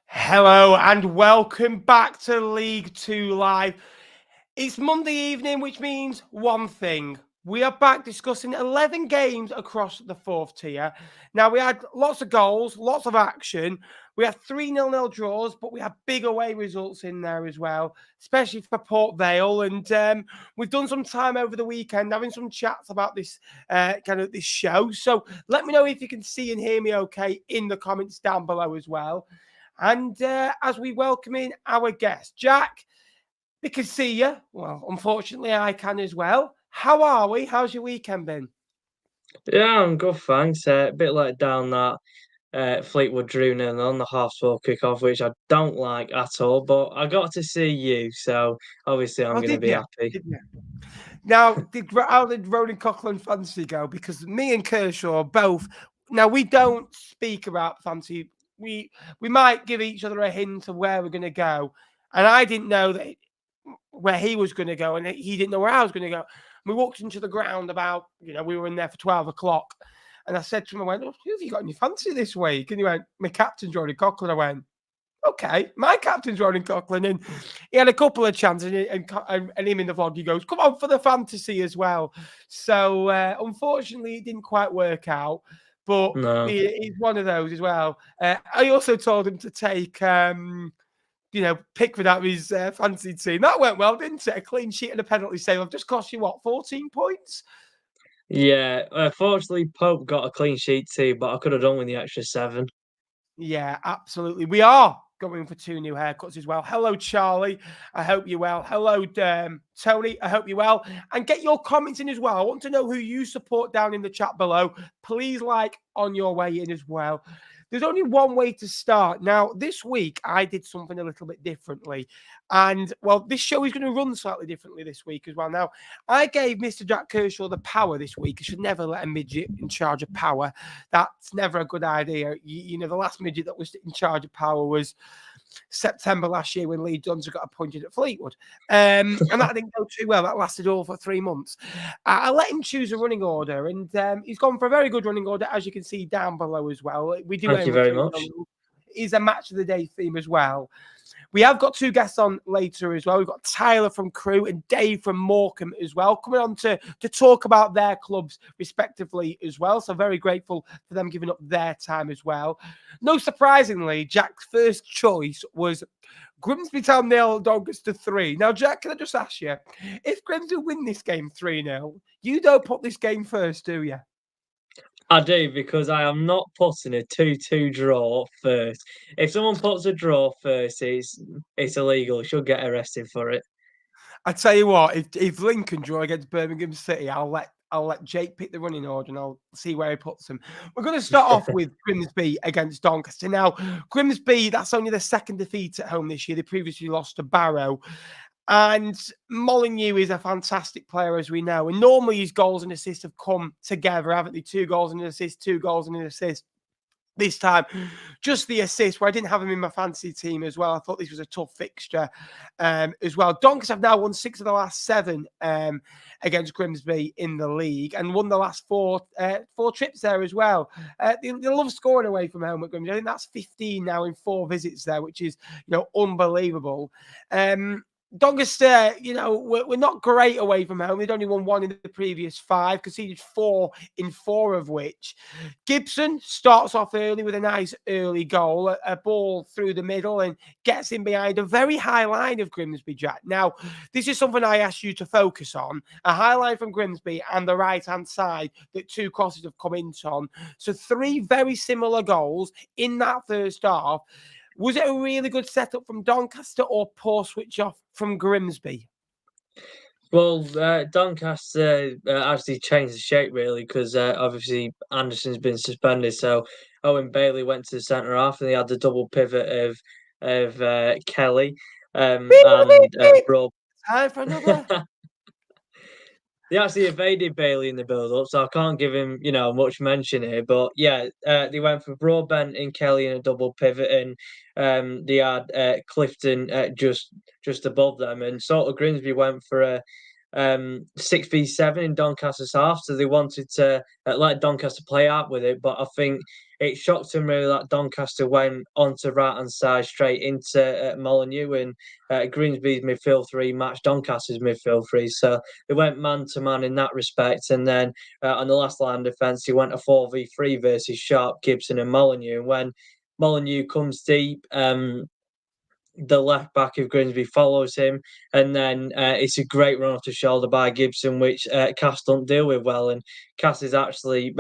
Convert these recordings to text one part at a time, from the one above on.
Hello and welcome back to League Two Live. It's Monday evening, which means one thing. We are back discussing 11 games across the fourth tier. Now, we had lots of goals, lots of action. We had 3-0 draws, but we had big away results in there as well, especially for Port Vale. And we've done some time over the weekend having some chats about this this show. So let me know if you can see and hear me okay in the comments down below as well. And as we welcome in our guest, Jack, they can see you. Well, unfortunately, I can as well. How are we? How's your weekend been? Yeah, I'm good, thanks. A bit let down that Fleetwood drew 0 on the half-12 kick-off, which I don't like at all. But I got to see you, so obviously I'm Oh, going to did be you? happy. Did you? Now, how did Ronan Coughlin fantasy go? Because me and Kershaw both. Now we don't speak about fantasy. We might give each other a hint of where we're going to go, and I didn't know that where he was going to go, and he didn't know where I was going to go. We walked into the ground about, we were in there for 12 o'clock. And I said to him, I went, who have you got in your fancy this week? And he went, my captain's Ronan Coughlin. I went, okay, my captain's Ronan Coughlin. And he had a couple of chances, and him in the vlog, he goes, come on for the fantasy as well. So unfortunately, it didn't quite work out. But No. he's one of those as well. I also told him to take Pickford out of his fantasy team. That went well, didn't it? A clean sheet and a penalty save. I've just cost you, what, 14 points? Yeah, fortunately Pope got a clean sheet too, but I could have done with the extra 7. Yeah, absolutely. We are going for 2 new haircuts as well. Hello, Charlie. I hope you're well. Hello, Tony. I hope you're well. And get your comments in as well. I want to know who you support down in the chat below. Please like on your way in as well. There's only one way to start. Now, this week, I did something a little bit differently. And, well, this show is going to run slightly differently this week as well. Now, I gave Mr. Jack Kershaw the power this week. I should never let a midget in charge of power. That's never a good idea. The last midget that was in charge of power was September last year when Lee Dunster got appointed at Fleetwood. And that didn't go too well. That lasted all for 3 months. I let him choose a running order, and he's gone for a very good running order, as you can see down below as well. We do Thank aim you at very 3 much. is a match of the day theme as well. We have got 2 guests on later as well. We've got Tyler from Crewe and Dave from Morecambe as well, coming on to talk about their clubs respectively as well. So very grateful for them giving up their time as well. No surprisingly, Jack's first choice was Grimsby Town 0, Doncaster 3. Now, Jack, can I just ask you, if Grimsby win this game 3-0, you don't put this game first, do you? I do, because I am not putting a 2-2 draw first. If someone puts a draw first, it's illegal. Should get arrested for it. I tell you what, if Lincoln draw against Birmingham City, I'll let Jake pick the running order and I'll see where he puts them. We're going to start off with Grimsby against Doncaster. Now, Grimsby, that's only the second defeat at home this year. They previously lost to Barrow. And Molyneux is a fantastic player, as we know. And normally his goals and assists have come together, haven't they? 2 goals and an assist, 2 goals and an assist. This time, just the assist, where I didn't have him in my fantasy team as well. I thought this was a tough fixture as well. Doncaster have now won 6 of the last 7 against Grimsby in the league and won the last 4 trips there as well. They love scoring away from home at Grimsby. I think that's 15 now in 4 visits there, which is unbelievable. Doncaster, we're not great away from home. They'd only won 1 in the previous 5, conceded 4 in 4 of which. Gibson starts off early with a nice early goal, a ball through the middle and gets in behind a very high line of Grimsby, Jack. Now, this is something I asked you to focus on, a high line from Grimsby and the right-hand side that 2 crosses have come into on. So 3 very similar goals in that first half. Was it a really good setup from Doncaster or poor switch off from Grimsby? Well, Doncaster actually changed the shape really, because obviously Anderson's been suspended, so Owen Bailey went to the centre half, and they had the double pivot of Kelly and Rob. Time for another. They actually evaded Bailey in the build-up, so I can't give him, much mention here. But yeah, they went for Broadbent and Kelly in a double pivot, and they had Clifton just above them, and sort of Grimsby went for a 6v7 in Doncaster's half, so they wanted to let Doncaster play out with it. But I think it shocked him really that Doncaster went onto right-hand side straight into Molineux, and Grimsby's midfield three matched Doncaster's midfield three. So they went man-to-man in that respect. And then on the last line of defence, he went a 4v3 versus Sharp, Gibson and Molineux. And when Molineux comes deep, the left back of Grimsby follows him, and then it's a great run off the shoulder by Gibson, which Cass don't deal with well, and Cass is actually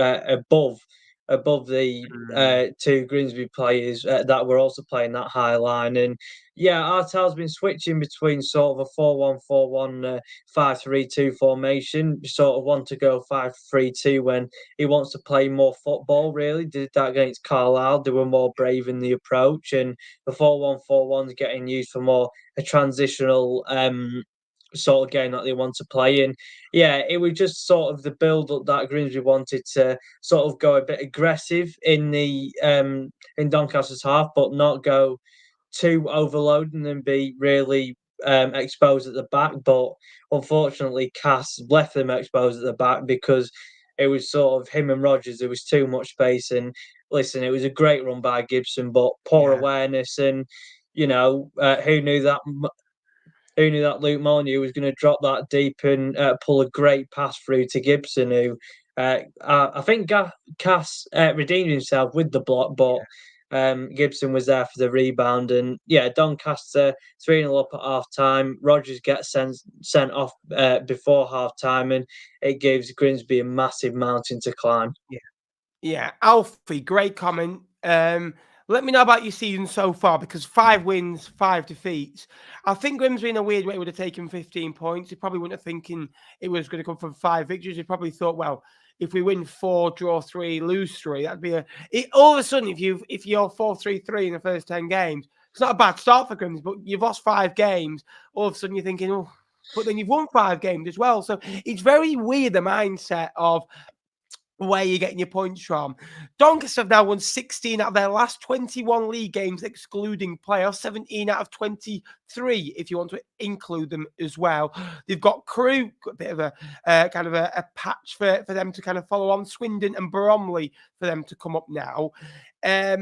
above the two Grimsby players that were also playing that high line. And yeah, Artel's been switching between sort of a 4-1-4-1, 5-3-2 formation. Sort of want to go 5-3-2 when he wants to play more football, really. Did that against Carlisle. They were more brave in the approach. And the 4-1-4-1 is getting used for more a transitional sort of game that they want to play in. Yeah, it was just sort of the build up that Grimsby wanted to sort of go a bit aggressive in the in Doncaster's half, but not go too overloading and be really exposed at the back. But unfortunately, Cass left them exposed at the back because it was sort of him and Rodgers. There was too much space. And listen, it was a great run by Gibson, but poor awareness. And you know, who knew that Luke Molineux was going to drop that deep and pull a great pass through to Gibson, who I think Cass redeemed himself with the block, but Gibson was there for the rebound. And yeah, Doncaster 3-0 up at half time. Rodgers gets sent off before half time, and it gives Grimsby a massive mountain to climb. Yeah, Alfie, great comment. Let me know about your season so far, because 5 wins, 5 defeats. I think Grimsby, in a weird way, would have taken 15 points. He probably wouldn't have thinking it was going to come from 5 victories. He probably thought, well, if we win 4, draw 3, lose 3, that'd be all of a sudden, if you're 4-3-3 in the first 10 games, it's not a bad start for Grimsby, but you've lost 5 games. All of a sudden, you're thinking, oh, but then you've won 5 games as well. So it's very weird, the mindset of where you're getting your points from. Doncaster have now won 16 out of their last 21 league games, excluding playoffs, 17 out of 23, if you want to include them as well. They've got Crewe, a bit of a kind of a patch for them to kind of follow on. Swindon and Bromley for them to come up now. I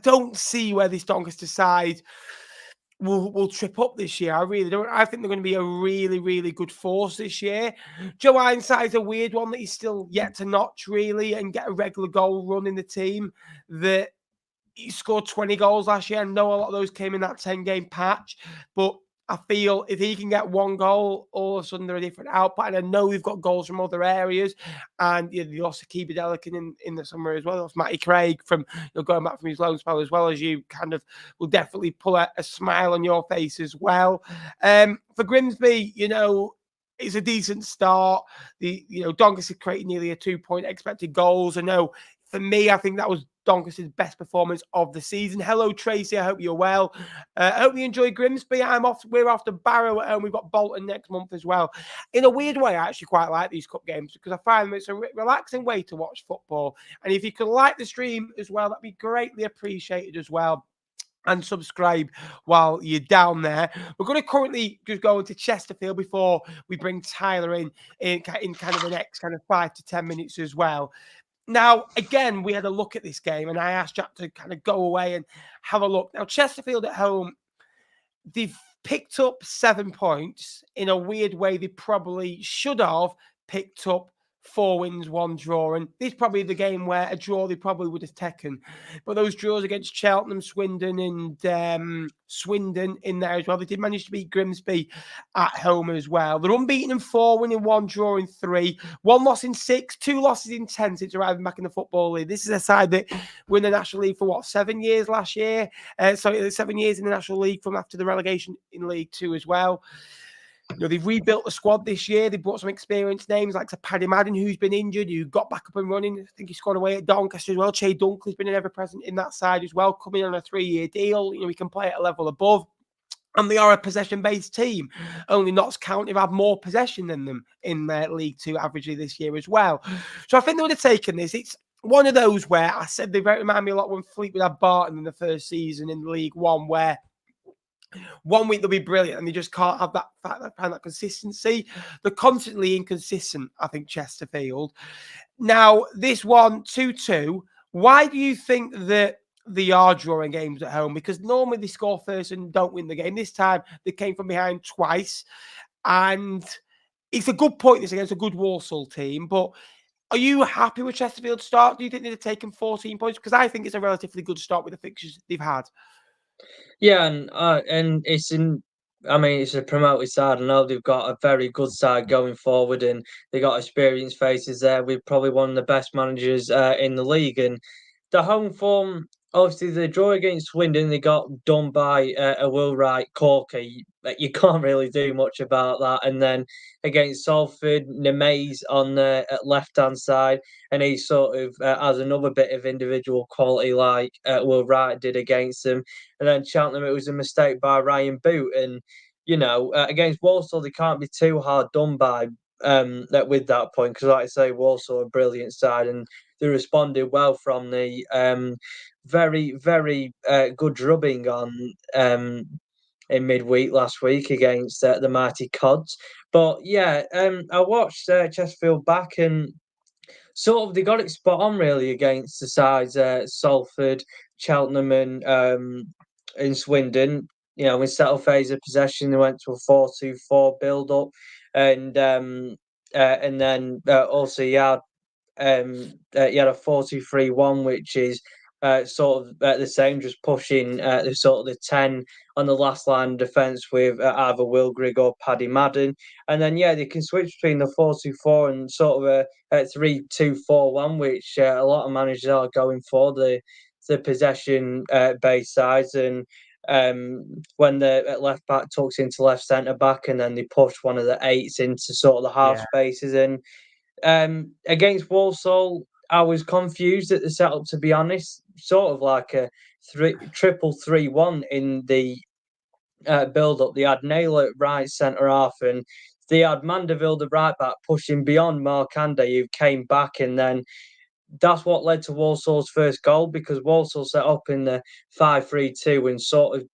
don't see where this Doncaster side will trip up this year. I really don't. I think they're going to be a really, really good force this year. Joe Ironside's a weird one that he's still yet to notch, really, and get a regular goal run in the team. That he scored 20 goals last year. I know a lot of those came in that 10-game patch, but I feel if he can get 1 goal, all of a sudden they're a different output. And I know we've got goals from other areas. And they lost Akiba Delican in the summer as well. They lost Matty Craig from going back from his loan spell as well, as you kind of will definitely pull a smile on your face as well. For Grimsby, it's a decent start. Doncaster created nearly a 2-point expected goals. I know for me, I think that was Doncaster's best performance of the season. Hello, Tracy. I hope you're well. I hope you enjoy Grimsby. We're off to Barrow, and we've got Bolton next month as well. In a weird way, I actually quite like these cup games because I find it's a relaxing way to watch football. And if you can like the stream as well, that'd be greatly appreciated as well. And subscribe while you're down there. We're going to currently just go into Chesterfield before we bring Tyler in kind of the next kind of 5 to 10 minutes as well. Now, again, we had a look at this game, and I asked Jack to kind of go away and have a look. Now, Chesterfield at home, they've picked up 7 points. In a weird way, they probably should have picked up 4 wins, 1 draw. And this is probably the game where a draw they probably would have taken. But those draws against Cheltenham, Swindon, and Swindon in there as well. They did manage to beat Grimsby at home as well. They're unbeaten in 4, winning 1, drawing 3. 1 loss in 6, 2 losses in 10 since arriving back in the Football League. This is a side that won the National League for, 7 years last year? 7 years in the National League from after the relegation in League 2 as well. They've rebuilt the squad this year. They brought some experienced names like Paddy Madden, who's been injured, who got back up and running. I think he scored away at Doncaster as well. Che Dunkley's been ever-present in that side as well, coming on a 3-year deal. We can play at a level above. And they are a possession-based team. Only Notts County have had more possession than them in League 2 averagely this year as well. So I think they would have taken this. It's one of those where I said they remind me a lot when Fleetwood had Barton in the first season in League 1, where One week they'll be brilliant, and they just can't have that consistency. They're constantly inconsistent, I think, Chesterfield. Now, this one, 2-2, why do you think that they are drawing games at home? Because normally they score first and don't win the game. This time they came from behind twice, and it's a good point. This against a good Walsall team, but are you happy with Chesterfield's start? Do you think they've taken 14 points? Because I think it's a relatively good start with the fixtures they've had. Yeah, and it's in. I mean, it's a promoted side. I know they've got a very good side going forward, and they got experienced faces there. With probably one of the best managers in the league, and the home form. Obviously, the draw against Swindon, they got done by a Will Wright corker. You can't really do much about that. And then against Salford, Nemez on the left hand side, and he sort of has another bit of individual quality like Will Wright did against them. And then Cheltenham, it was a mistake by Ryan Boot. And, against Walsall, they can't be too hard done by with that point. Because, like I say, Walsall are a brilliant side and they responded well from the very, very good drubbing on in midweek last week against the mighty Cods. But yeah, I watched Chesterfield back and sort of they got it spot on really against the sides Salford, Cheltenham, and in Swindon. In settled phase of possession, they went to a 4-2-4 build up, and then also you had a 4-2-3-1, which is sort of the same, just pushing the sort of the 10 on the last line of defence with either Will Grigg or Paddy Madden. And then, yeah, they can switch between the 4-2-4 and sort of a 3-2-4-1, which a lot of managers are going for, the possession based sides. And when the left back tucks into left centre back, and then they push one of the eights into sort of the half spaces. And against Walsall, I was confused at the setup, to be honest. Sort of like a 3-3-1 in the build up. They had Naylor at right centre half, and they had Mandeville, the right back, pushing beyond Morecambe, who came back, and then that's what led to Walsall's first goal, because Walsall set up in the 5-3-2 and sort of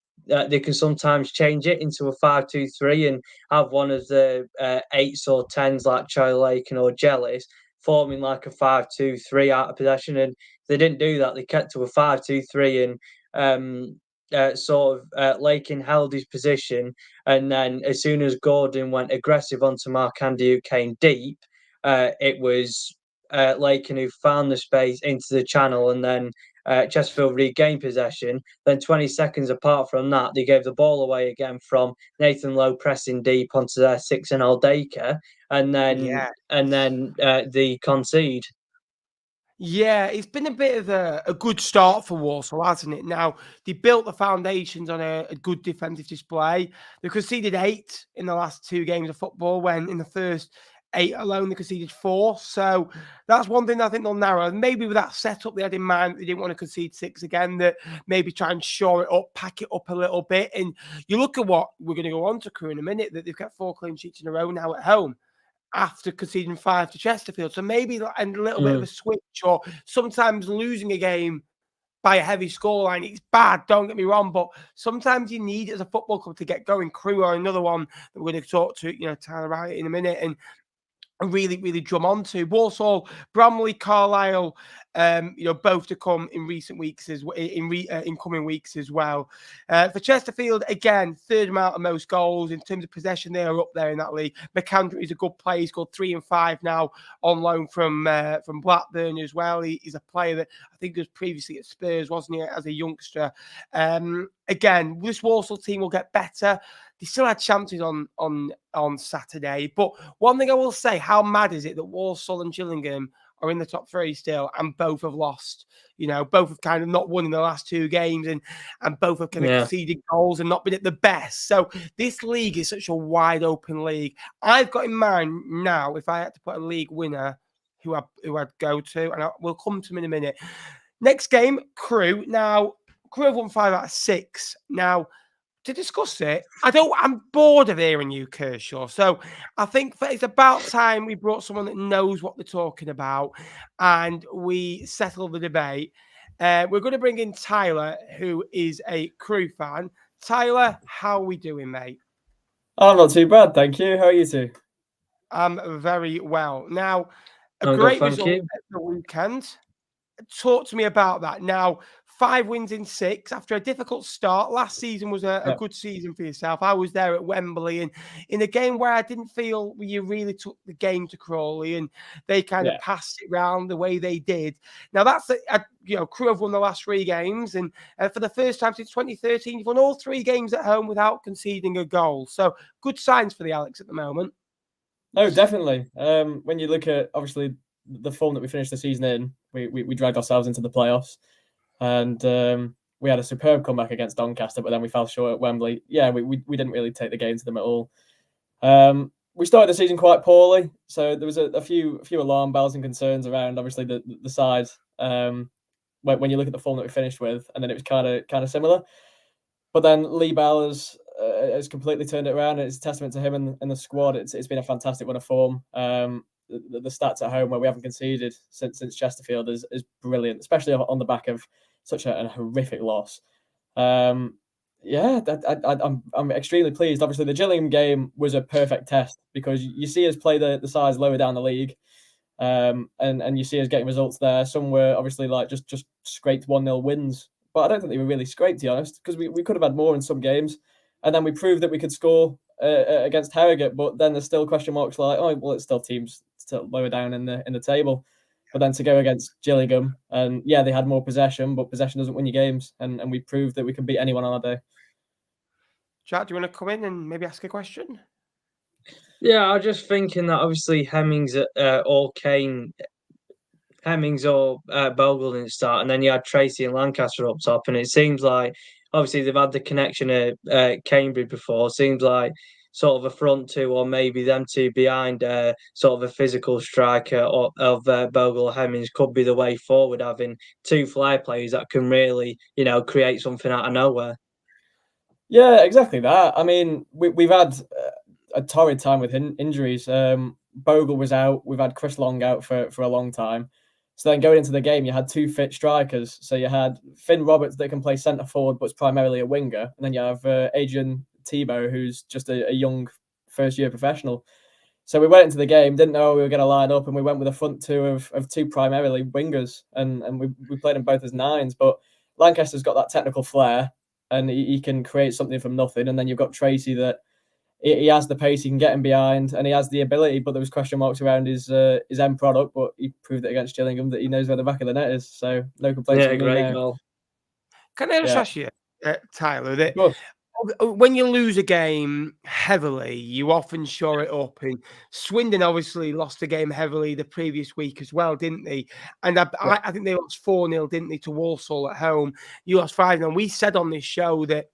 they can sometimes change it into a 5-2-3 and have one of the 8s or 10s like Charlie Lakin or Jellis forming like a 5-2-3 out of possession. And they didn't do that. They kept to a 5-2-3 and Lakin held his position. And then as soon as Gordon went aggressive onto Marcandi, who came deep, it was Lakin who found the space into the channel, and then Chesterfield regained possession. Then 20 seconds apart from that, they gave the ball away again from Nathan Lowe pressing deep onto their 6 and Aldacre, and then they concede. Yeah, it's been a bit of a good start for Walsall, hasn't it? Now, they built the foundations on a good defensive display. They conceded 8 in the last 2 games of football, when in the first 8 alone they conceded 4. So that's one thing I think they'll narrow. And maybe with that setup they had in mind, they didn't want to concede 6 again, that maybe try and shore it up, pack it up a little bit. And you look at what we're going to go on to Crewe in a minute, that they've got 4 clean sheets in a row now at home, after conceding 5 to Chesterfield. So maybe a little bit of a switch, or sometimes losing a game by a heavy scoreline. It's bad, don't get me wrong, but sometimes you need it as a football club to get going. Crewe are another one that we're going to talk to, Tyler Wright in a minute, and really, really drum on to. Walsall, Bromley, Carlisle, both to come in recent weeks in coming weeks as well. For Chesterfield, again, 3rd amount of most goals in terms of possession. They are up there in that league. McAndrew is a good player. He's scored 3 and 5 now on loan from Blackburn as well. He's a player that I think was previously at Spurs, wasn't he, as a youngster? Again, this Walsall team will get better. They still had chances on Saturday. But one thing I will say, how mad is it that Walsall and Gillingham are in the top 3 still, and both have lost? Both have kind of not won in the last 2 games, and both have kind of conceded goals and not been at the best. So this league is such a wide open league. I've got in mind now, if I had to put a league winner who I'd go to, and we'll come to them in a minute. Next game, Crewe. Now, Crewe have won 5 out of 6. Now, to discuss it, I'm bored of hearing you, Kershaw. So I think it's about time we brought someone that knows what they're talking about, and we settle the debate. We're going to bring in Tyler, who is a Crewe fan. Tyler, how are we doing, mate? I'm not too bad, thank you. How are you two? I'm very well. Now, a I'm great good, thank result you. at the weekend. Talk to me about that. Now, 5 wins in 6 after a difficult start. Last season was a good season for yourself. I was there at Wembley, and in a game where I didn't feel you really took the game to Crawley, and they kind of passed it round the way they did. Now, that's Crewe have won the last 3 games, and for the first time since 2013, you've won all 3 games at home without conceding a goal. So, good signs for the Alex at the moment. Oh, definitely. When you look at obviously the form that we finished the season in, we dragged ourselves into the playoffs, and we had a superb comeback against Doncaster, but then we fell short at Wembley. Yeah, we didn't really take the game to them at all. We started the season quite poorly, so there was a few alarm bells and concerns around obviously the side. When you look at the form that we finished with, and then it was kind of similar. But then Lee Bell has completely turned it around. It's a testament to him and the squad. It's been a fantastic run of form. The stats at home where we haven't conceded since Chesterfield is brilliant, especially on the back of such a horrific loss. I'm extremely pleased. Obviously, the Gillingham game was a perfect test because you see us play the sides lower down the league, and you see us getting results there. Some were obviously like just scraped 1-0 wins, but I don't think they were really scraped, to be honest, because we could have had more in some games, and then we proved that we could score against Harrogate. But then there's still question marks like, oh well, it's still teams still lower down in the table. But then to go against Gillingham, and they had more possession, but possession doesn't win you games, and we proved that we can beat anyone on our day. Jack, do you want to come in and maybe ask a question? Yeah, I was just thinking that obviously Hemmings or Bogle didn't start, and then you had Tracy and Lancaster up top, and it seems like obviously they've had the connection at Cambridge before. It seems like sort of a front two, or maybe them two behind sort of a physical striker of Bogle or Hemmings could be the way forward, having 2 flair players that can really, create something out of nowhere. Yeah, exactly that. I mean, we've had a torrid time with injuries. Bogle was out. We've had Chris Long out for a long time. So then going into the game, you had 2 fit strikers. So you had Finn Roberts that can play centre forward, but it's primarily a winger. And then you have Adrian Thibault, who's just a young first-year professional. So we went into the game, didn't know we were going to line up, and we went with a front two of 2 primarily wingers. And we played them both as 9s. But Lancaster's got that technical flair, and he can create something from nothing. And then you've got Tracy that he has the pace, he can get him behind, and he has the ability. But there was question marks around his end product, but he proved it against Gillingham that he knows where the back of the net is. So no complaints from me great now. goal. Can I just ask you, Tyler, that Sure. when you lose a game heavily, you often shore it up. And Swindon obviously lost the game heavily the previous week as well, didn't they? And I think they lost 4-0, didn't they, to Walsall at home? You lost 5-0. We said on this show that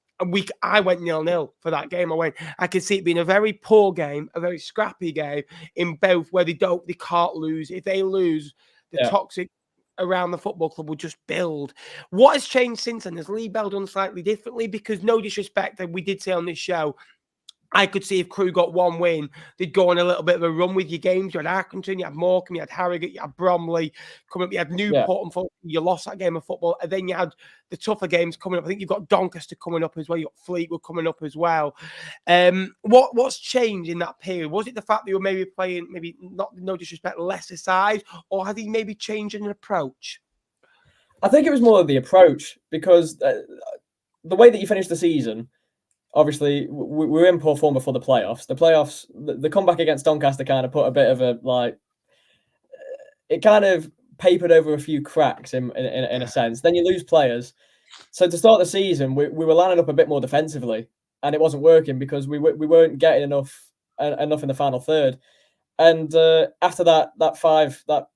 I went 0-0 for that game. I can see it being a very poor game, a very scrappy game in both where they can't lose. If they lose, the toxic around the football club will just build. What has changed since then? Has Lee Bell done slightly differently? Because no disrespect, that we did say on this show, I could see if Crewe got 1 win, they'd go on a little bit of a run with your games. You had Accrington, you had Morecambe, you had Harrogate, you had Bromley coming up, you had Newport, and you lost that game of football, and then you had the tougher games coming up. I think you've got Doncaster coming up as well, you've got Fleetwood coming up as well. What's changed in that period? Was it the fact that you were maybe playing, maybe not, no disrespect, lesser size, or had he maybe changed an approach? I think it was more of the approach, because the way that you finished the season, obviously, we were in poor form before the playoffs. The comeback against Doncaster kind of put a bit of it kind of papered over a few cracks in a sense. Then you lose players. So to start the season, we were lining up a bit more defensively, and it wasn't working because we weren't getting enough in the final third. And after that 5, no,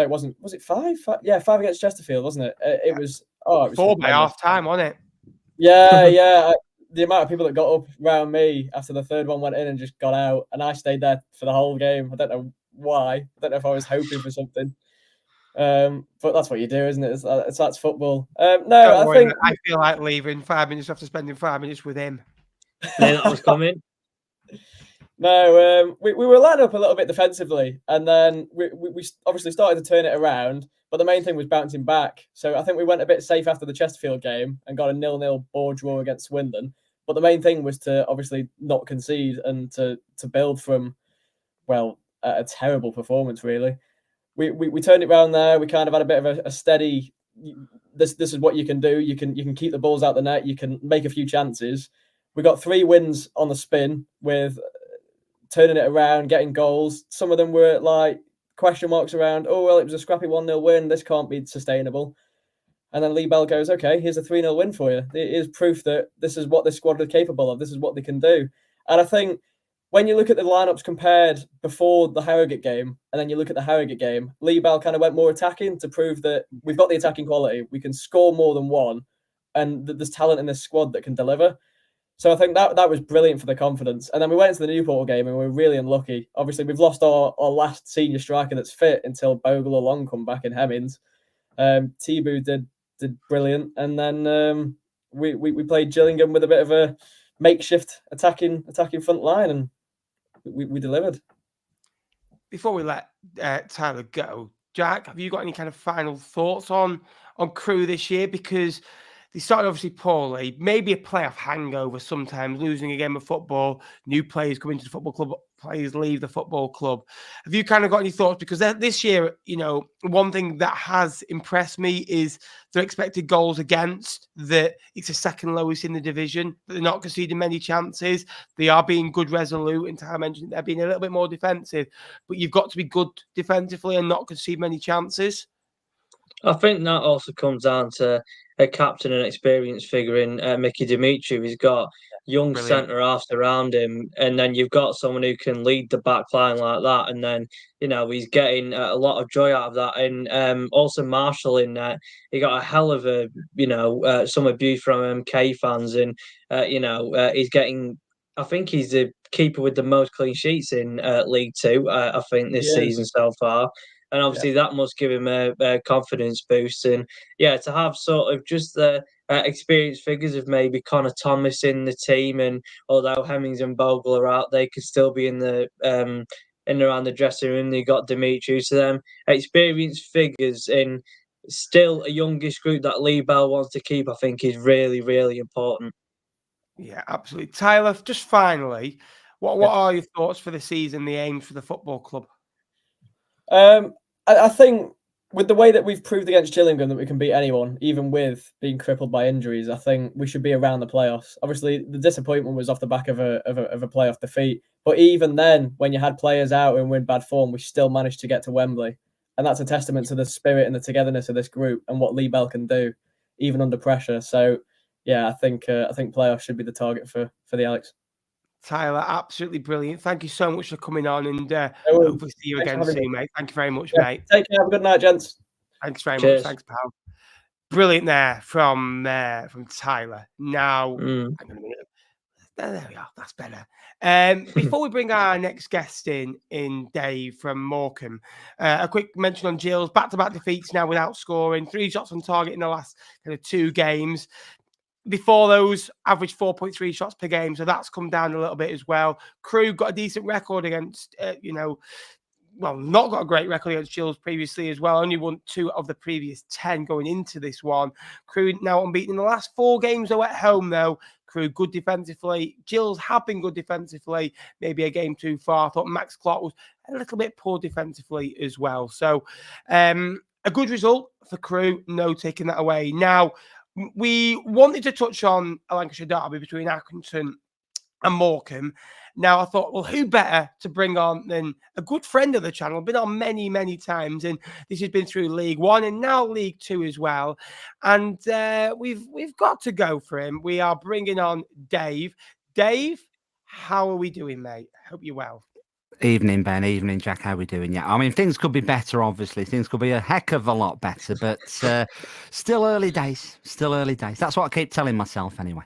it wasn't. Was it 5? Yeah, 5 against Chesterfield, wasn't it? It was 4 by half time, wasn't it? Yeah. The amount of people that got up around me after the third one went in and just got out, and I stayed there for the whole game. I don't know why. I don't know if I was hoping for something. But that's what you do, isn't it? That's football. I feel like leaving 5 minutes after spending 5 minutes with him. Yeah, that was coming. No, we were lined up a little bit defensively, and then we obviously started to turn it around. But the main thing was bouncing back. So I think we went a bit safe after the Chesterfield game and got a 0-0 bore draw against Swindon. But the main thing was to obviously not concede and to build from, well, a terrible performance, really. We turned it around there. We kind of had a bit of a steady. This is what you can do. You can keep the balls out the net. You can make a few chances. We got 3 wins on the spin with turning it around, getting goals. Some of them were like question marks around. Oh well, it was a scrappy 1-0 win. This can't be sustainable. And then Lee Bell goes, okay, here's a 3-0 win for you. It is proof that this is what this squad are capable of. This is what they can do. And I think when you look at the lineups compared before the Harrogate game, and then you look at the Harrogate game, Lee Bell kind of went more attacking to prove that we've got the attacking quality. We can score more than one, and there's talent in this squad that can deliver. So I think that was brilliant for the confidence. And then we went into the Newport game and we were really unlucky. Obviously, we've lost our last senior striker that's fit until Bogle or Long come back in Hemmings. Tibu did brilliant. And then we played Gillingham with a bit of a makeshift attacking front line, and we delivered. Before we let Tyler go, Jack, have you got any kind of final thoughts on Crewe this year? Because they started obviously poorly, maybe a playoff hangover sometimes, losing a game of football, new players come into the football club, players leave the football club. Have you kind of got any thoughts? Because this year, you know, one thing that has impressed me is their expected goals against, that it's the second lowest in the division. They're not conceding many chances. They are being good resolute. And I mentioned they're being a little bit more defensive, but you've got to be good defensively and not concede many chances. I think that also comes down to a captain and experienced figure in Mickey Dimitri. He's got young centre halves around him, and then you've got someone who can lead the back line like that. And then, you know, he's getting a lot of joy out of that. And also Marshall in there, he got a hell of a, some abuse from MK fans, and he's getting. I think he's the keeper with the most clean sheets in League Two. I think this season so far. And obviously that must give him a confidence boost. And yeah, to have sort of just the experienced figures of maybe Connor Thomas in the team, and although Hemmings and Bogle are out, they could still be in the in and around the dressing room. They got Dimitri, to them experienced figures in still a youngish group that Lee Bell wants to keep. I think is really, really important. Yeah, absolutely. Tyler, just finally, what are your thoughts for the season, the aims for the football club? I think with the way that we've proved against Gillingham that we can beat anyone, even with being crippled by injuries, I think we should be around the playoffs. Obviously, the disappointment was off the back of a playoff defeat. But even then, when you had players out and in bad form, we still managed to get to Wembley. And that's a testament to the spirit and the togetherness of this group and what Lee Bell can do, even under pressure. So, yeah, I think playoffs should be the target for the Alex. Tyler, absolutely brilliant. Thank you so much for coming on, and hopefully see you again soon, mate. Thank you very much, mate. Take care. Have a good night, gents. Thanks very much. Thanks, pal. Brilliant there from Tyler. Now, hang on a minute. There we are. That's better. Before we bring our next guest in Dave from Morecambe, a quick mention on Gills. Back-to-back defeats now without scoring. 3 shots on target in the last kind of 2 games. Before those, average 4.3 shots per game, so that's come down a little bit as well. Crewe got a decent record against, not got a great record against Gills previously as well. Only won 2 of the previous 10 going into this one. Crewe now unbeaten in the last 4 games though at home though. Crewe good defensively. Gills have been good defensively. Maybe a game too far. I thought Max Clark was a little bit poor defensively as well. So a good result for Crewe. No taking that away. Now, we wanted to touch on a Lancashire derby between Accrington and Morecambe. Now, I thought, well, who better to bring on than a good friend of the channel, been on many, many times, and this has been through League One and now League Two as well. And we've got to go for him. We are bringing on Dave. Dave, how are we doing, mate? Hope you're well. Evening, Ben. Evening, Jack. How are we doing? Yeah, I mean, things could be better, obviously. Things could be a heck of a lot better, but still early days. Still early days. That's what I keep telling myself anyway.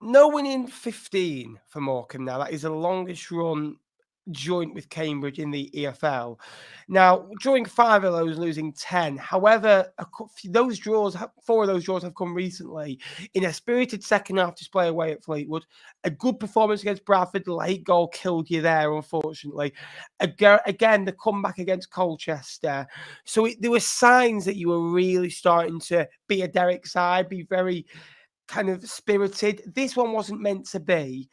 No winning 15 for Morecambe now. That is the longest run joint with Cambridge in the EFL. Now, drawing 5 of those, losing 10. However, those draws, 4 of those draws have come recently in a spirited second half display away at Fleetwood. A good performance against Bradford. The late goal killed you there, unfortunately. Again, the comeback against Colchester. So there were signs that you were really starting to be a Derek side, be very kind of spirited. This one wasn't meant to be.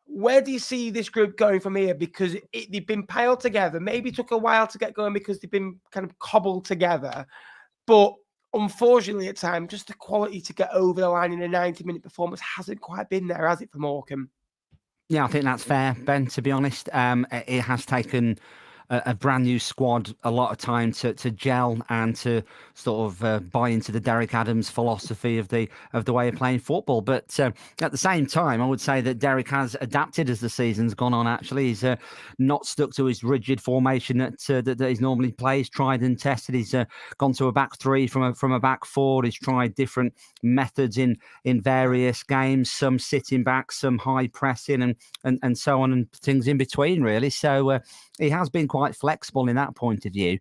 Where do you see this group going from here? Because they've been piled together. Maybe it took a while to get going because they've been kind of cobbled together. But unfortunately, at times, just the quality to get over the line in a 90-minute performance hasn't quite been there, has it, for Morecambe? Yeah, I think that's fair, Ben, to be honest. It has taken a brand new squad a lot of time to gel and to sort of buy into the Derek Adams philosophy of the way of playing football. But at the same time, I would say that Derek has adapted as the season's gone on. Actually, he's not stuck to his rigid formation that he normally plays. Tried and tested. He's gone to a back three from a back four. He's tried different methods in various games. Some sitting back, some high pressing, and so on, and things in between. Really, so. He has been quite flexible in that point of view.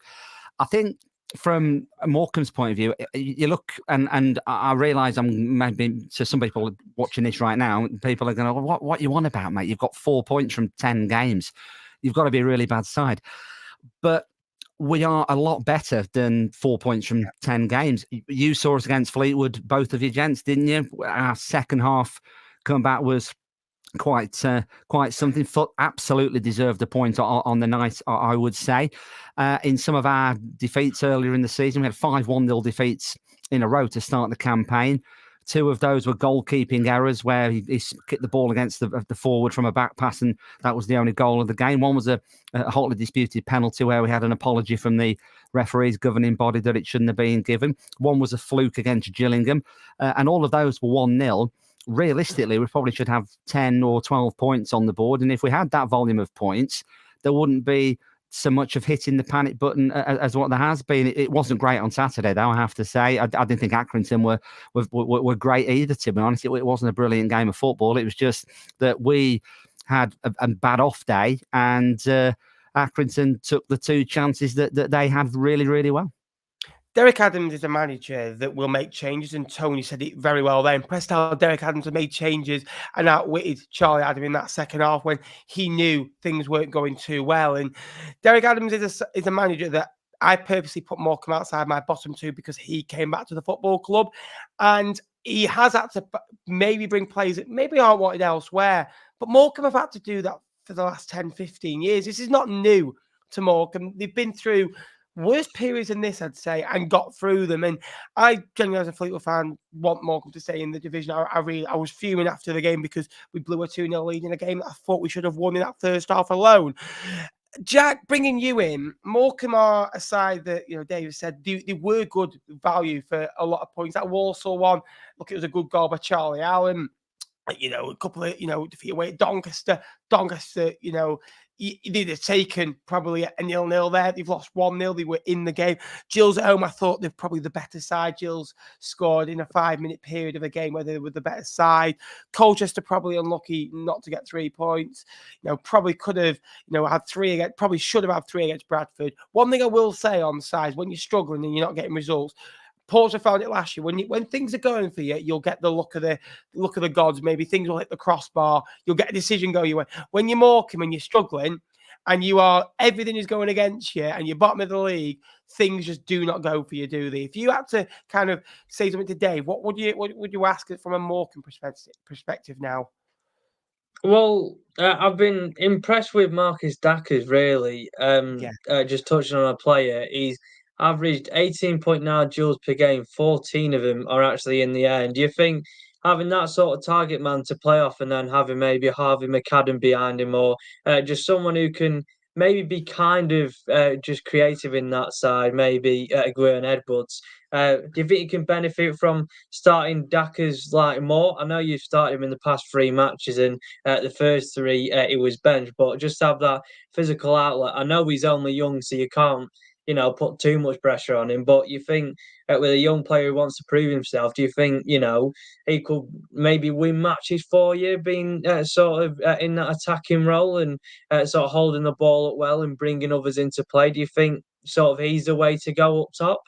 I think from Morecambe's point of view, you look, and I realise I'm maybe, to some people watching this right now, people are going, what you want about, mate? You've got 4 points from 10 games. You've got to be a really bad side. But we are a lot better than 4 points from 10 games. You saw us against Fleetwood, both of you gents, didn't you? Our second half comeback was quite something. Absolutely deserved a point on the night, I would say. In some of our defeats earlier in the season, we had 5 1-0 defeats in a row to start the campaign. 2 of those were goalkeeping errors where he kicked the ball against the forward from a back pass, and that was the only goal of the game. One was a hotly disputed penalty where we had an apology from the referee's governing body that it shouldn't have been given. One was a fluke against Gillingham, and all of those were 1-0. Realistically, we probably should have 10 or 12 points on the board. And if we had that volume of points, there wouldn't be so much of hitting the panic button as what there has been. It wasn't great on Saturday, though, I have to say. I didn't think Accrington were great either, to be honest. It wasn't a brilliant game of football. It was just that we had a bad off day, and Accrington took the 2 chances that they had really, really well. Derek Adams is a manager that will make changes, and Tony said it very well there. Impressed how Derek Adams had made changes and outwitted Charlie Adam in that second half when he knew things weren't going too well. And Derek Adams is a manager that I purposely put Morecambe outside my bottom 2 because he came back to the football club, and he has had to maybe bring players that maybe aren't wanted elsewhere. But Morecambe have had to do that for the last 10, 15 years. This is not new to Morecambe. They've been through worse periods than this, I'd say, and got through them. And I genuinely, as a Fleetwood fan, want Morecambe to stay in the division. I was fuming after the game because we blew a 2-0 lead in a game that I thought we should have won in that first half alone. Jack, bringing you in, Morecambe are a side that, Dave said, they were good value for a lot of points. That Walsall one, look, it was a good goal by Charlie Allen. A couple of, defeat away at Doncaster, they'd have taken probably a 0-0 there. They've lost 1-0. They were in the game. Gills at home, I thought they're probably the better side. Gills scored in a 5-minute period of a game where they were the better side. Colchester probably unlucky not to get 3 points. Probably could have, had 3 against, probably should have had 3 against Bradford. One thing I will say on sides, when you're struggling and you're not getting results, Portsmouth found it last year. When things are going for you, you'll get the look of the gods. Maybe things will hit the crossbar. You'll get a decision go your way. When you're Morecambe and you're struggling, and everything is going against you, and you're bottom of the league, things just do not go for you, do they? If you had to kind of say something to Dave, what would you ask from a Morecambe perspective now? Well, I've been impressed with Marcus Dackers, really. Just touching on a player, he's averaged 18.9 joules per game. 14 of them are actually in the air. And do you think having that sort of target man to play off, and then having maybe Harvey McAdam behind him, or just someone who can maybe be kind of just creative in that side, maybe Gwen Edwards, do you think you can benefit from starting Dackers more? I know you've started him in the past 3 matches, and the first 3 he was benched, but just have that physical outlet. I know he's only young, so you can't put too much pressure on him. But you think with a young player who wants to prove himself, do you think, he could maybe win matches for you, being sort of in that attacking role and sort of holding the ball up well and bringing others into play? Do you think sort of he's the way to go up top?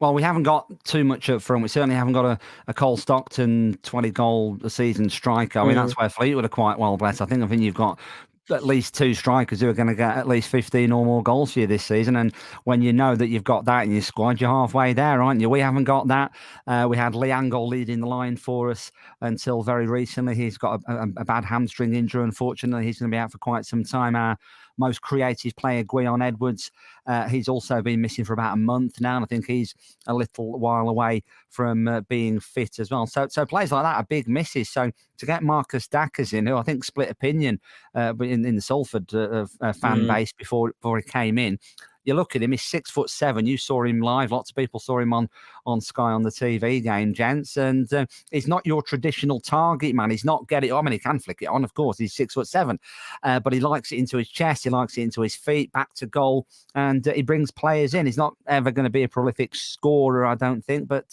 Well, we haven't got too much up front. We certainly haven't got a Cole Stockton 20-goal a season striker. I mean, that's where Fleetwood are quite well blessed. I think you've got at least 2 strikers who are going to get at least 15 or more goals for you this season. And when you know that you've got that in your squad, you're halfway there, aren't you? We haven't got that. We had Lee Angol leading the line for us until very recently. He's got a bad hamstring injury. Unfortunately, he's going to be out for quite some time. Our most creative player, Gwion Edwards, he's also been missing for about a month now, and I think he's a little while away from being fit as well. So players like that are big misses. So to get Marcus Dackers in, who I think split opinion in the Salford fan base before he came in. You look at him, he's 6'7". You saw him live. Lots of people saw him on Sky on the TV game, gents. And he's not your traditional target man. He's not get it on. I mean, he can flick it on, of course. He's 6'7", but he likes it into his chest. He likes it into his feet, back to goal, and he brings players in. He's not ever going to be a prolific scorer, I don't think, but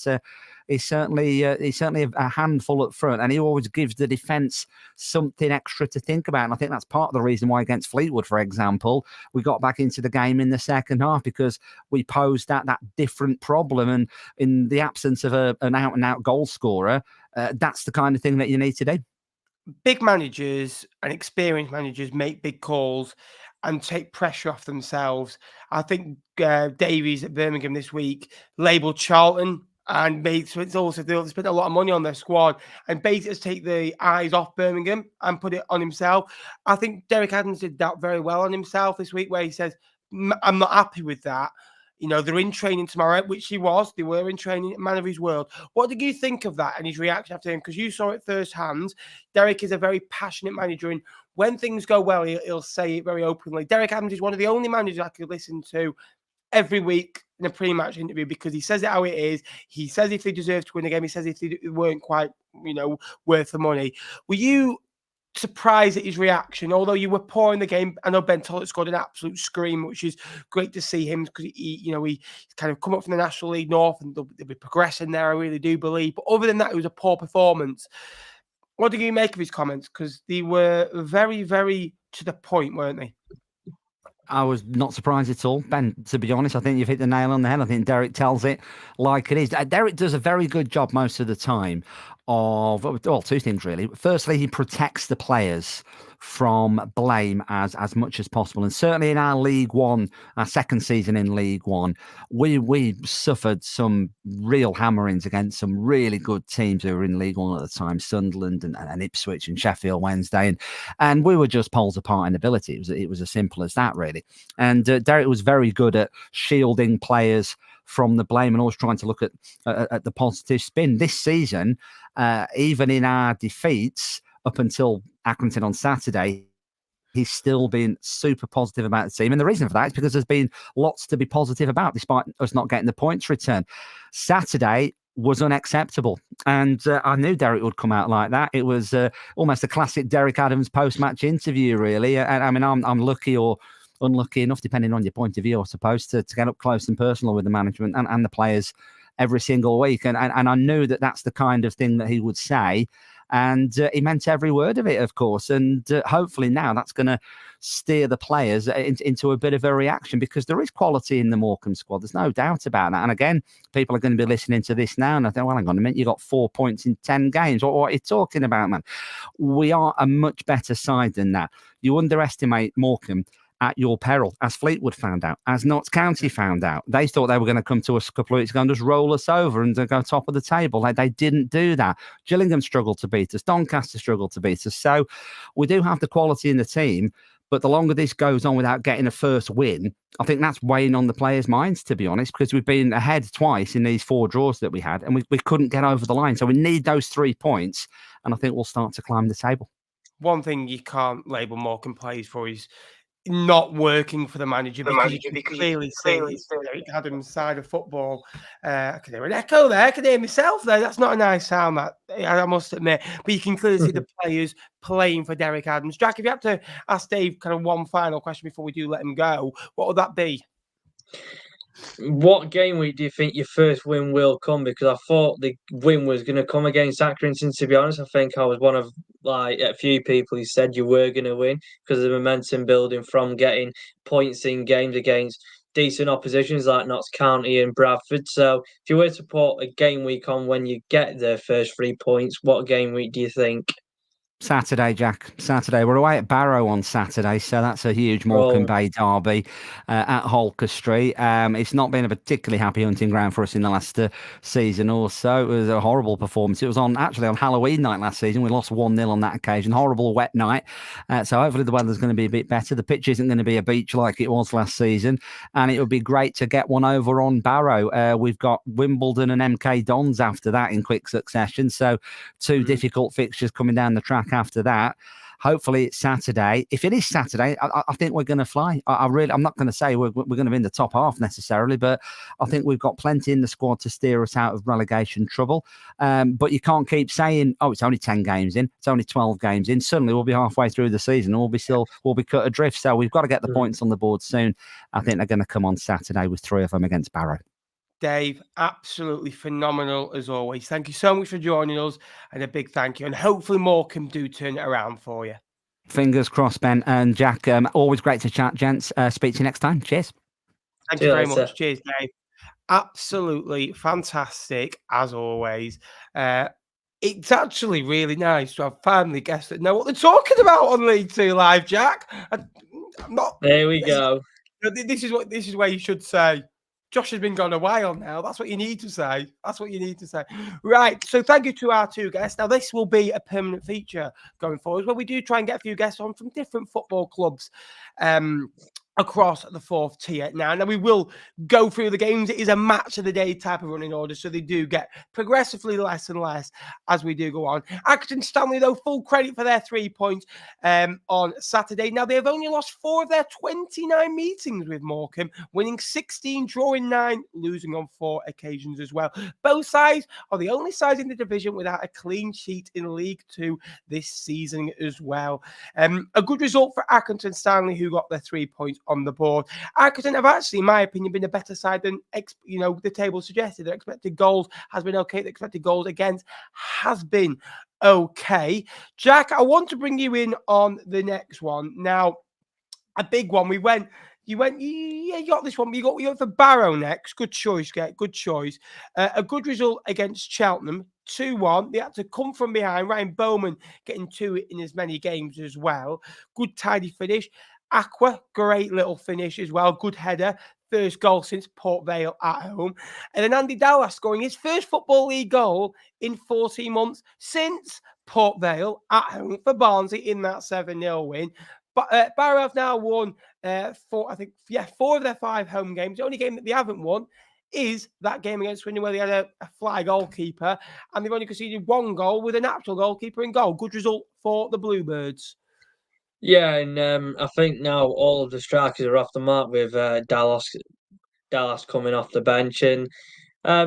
he's certainly a handful up front, and he always gives the defence something extra to think about. And I think that's part of the reason why against Fleetwood, for example, we got back into the game in the second half, because we posed that different problem. And in the absence of an out-and-out goal scorer, that's the kind of thing that you need to do. Big managers and experienced managers make big calls and take pressure off themselves. I think Davies at Birmingham this week labelled Charlton and so it's also they spent a lot of money on their squad and basically take the eyes off Birmingham and put it on himself. I think Derek Adams did that very well on himself this week, where he says, I'm not happy with that. They're in training tomorrow, which he was. They were in training, man of his world. What did you think of that and his reaction after him? Because you saw it firsthand. Derek is a very passionate manager, and when things go well, he'll say it very openly. Derek Adams is one of the only managers I could listen to every week in a pre-match interview, because he says it how it is. He says if they deserve to win the game. He says if they weren't quite, worth the money. Were you surprised at his reaction, although you were poor in the game? I know Ben Tollett scored an absolute scream, which is great to see him, because he's kind of come up from the National League North and they'll be progressing there, I really do believe. But other than that, it was a poor performance. What do you make of his comments? Because they were very, very to the point, weren't they? I was not surprised at all, Ben, to be honest. I think you've hit the nail on the head. I think Derek tells it like it is. Derek does a very good job most of the time of, well, 2 things really. Firstly, he protects the players from blame as much as possible. And certainly in our League One, our second season in League One, we suffered some real hammerings against some really good teams who were in League One at the time, Sunderland and Ipswich and Sheffield Wednesday. And we were just poles apart in ability. It was as simple as that, really. And Derek was very good at shielding players from the blame and always trying to look at the positive spin. This season, even in our defeats, up until Accrington on Saturday, he's still been super positive about the team. And the reason for that is because there's been lots to be positive about, despite us not getting the points return. Saturday was unacceptable. And I knew Derek would come out like that. It was almost a classic Derek Adams post-match interview, really. And I mean, I'm lucky or unlucky enough, depending on your point of view, I suppose, to get up close and personal with the management and the players every single week. And I knew that that's the kind of thing that he would say. And he meant every word of it, of course. And hopefully now that's going to steer the players into a bit of a reaction, because there is quality in the Morecambe squad. There's no doubt about that. And again, people are going to be listening to this now and I think, well, hang on a minute, you got 4 points in 10 games. What are you talking about, man? We are a much better side than that. You underestimate Morecambe at your peril, as Fleetwood found out, as Notts County found out. They thought they were going to come to us a couple of weeks ago and just roll us over and go top of the table. They didn't do that. Gillingham struggled to beat us. Doncaster struggled to beat us. So we do have the quality in the team, but the longer this goes on without getting a first win, I think that's weighing on the players' minds, to be honest, because we've been ahead twice in these 4 draws that we had, and we couldn't get over the line. So we need those 3 points, and I think we'll start to climb the table. One thing you can't label Morecambe players for is not working for the manager, because you can clearly see it's Derek Adams' side of football. I can hear an echo there. I can hear myself there. That's not a nice sound, that, I must admit. But you can clearly see the players playing for Derek Adams. Jack, if you had to ask Dave kind of one final question before we do let him go, what would that be? What game week do you think your first win will come? Because I thought the win was going to come against Accrington. To be honest, I think I was one of a few people who said you were going to win because of the momentum building from getting points in games against decent oppositions like Notts County and Bradford. So, if you were to put a game week on when you get the first 3 points, what game week do you think? Saturday, Jack. Saturday. We're away at Barrow on Saturday, so that's a huge Morecambe Oh, Bay derby at Holker Street. It's not been a particularly happy hunting ground for us in the last season or so. It was a horrible performance. It was on Halloween night last season. We lost 1-0 on that occasion. Horrible wet night. So hopefully the weather's going to be a bit better. The pitch isn't going to be a beach like it was last season, and it would be great to get one over on Barrow. We've got Wimbledon and MK Dons after that in quick succession, so two difficult fixtures coming down the track after that. Hopefully it's Saturday. If it is Saturday, I think we're going to fly. I'm not going to say we're going to be in the top half necessarily, but I think we've got plenty in the squad to steer us out of relegation trouble. But you can't keep saying, "Oh, it's only 10 games in. It's only 12 games in." Suddenly we'll be halfway through the season and we'll be cut adrift. So we've got to get the points on the board soon. I think they're going to come on Saturday with 3 of them against Barrow. Dave, absolutely phenomenal as always. Thank you so much for joining us, and a big thank you. And hopefully Morecambe do turn it around for you. Fingers crossed, Ben and Jack. Always great to chat, gents. Speak to you next time. Cheers. Thank you very much. Cheers, Dave. Absolutely fantastic as always. It's actually really nice to have family guests that know what they're talking about on League Two Live, Jack. I'm not. There we go. This is where you should say, Josh has been gone a while now. That's what you need to say. That's what you need to say. Right. So thank you to our 2 guests. Now, this will be a permanent feature going forward where we do try and get a few guests on from different football clubs across the 4th tier. Now we will go through the games. It is a match of the day type of running order, so they do get progressively less and less as we do go on. Accrington Stanley, though, full credit for their 3 points on Saturday. Now, they have only lost 4 of their 29 meetings with Morecambe, winning 16, drawing 9, losing on 4 occasions as well. Both sides are the only sides in the division without a clean sheet in League Two this season as well. A good result for Accrington Stanley, who got their 3 points on the board. Accrington have actually, in my opinion, been a better side than the table suggested. Their expected goals has been okay. The expected goals against has been okay. Jack, I want to bring you in on the next one. Now, a big one. You got this one. You got for Barrow next. Good choice, good choice. A good result against Cheltenham, 2-1. They had to come from behind. Ryan Bowman getting 2 in as many games as well. Good tidy finish. Aqua, great little finish as well. Good header. First goal since Port Vale at home. And then Andy Dallas scoring his first Football League goal in 14 months since Port Vale at home for Barnsley in that 7-0 win. But Barrow have now won 4 of their 5 home games. The only game that they haven't won is that game against Swindon where they had a fly goalkeeper, and they've only conceded 1 goal with an actual goalkeeper in goal. Good result for the Bluebirds. Yeah, and I think now all of the strikers are off the mark with Dallas coming off the bench, and I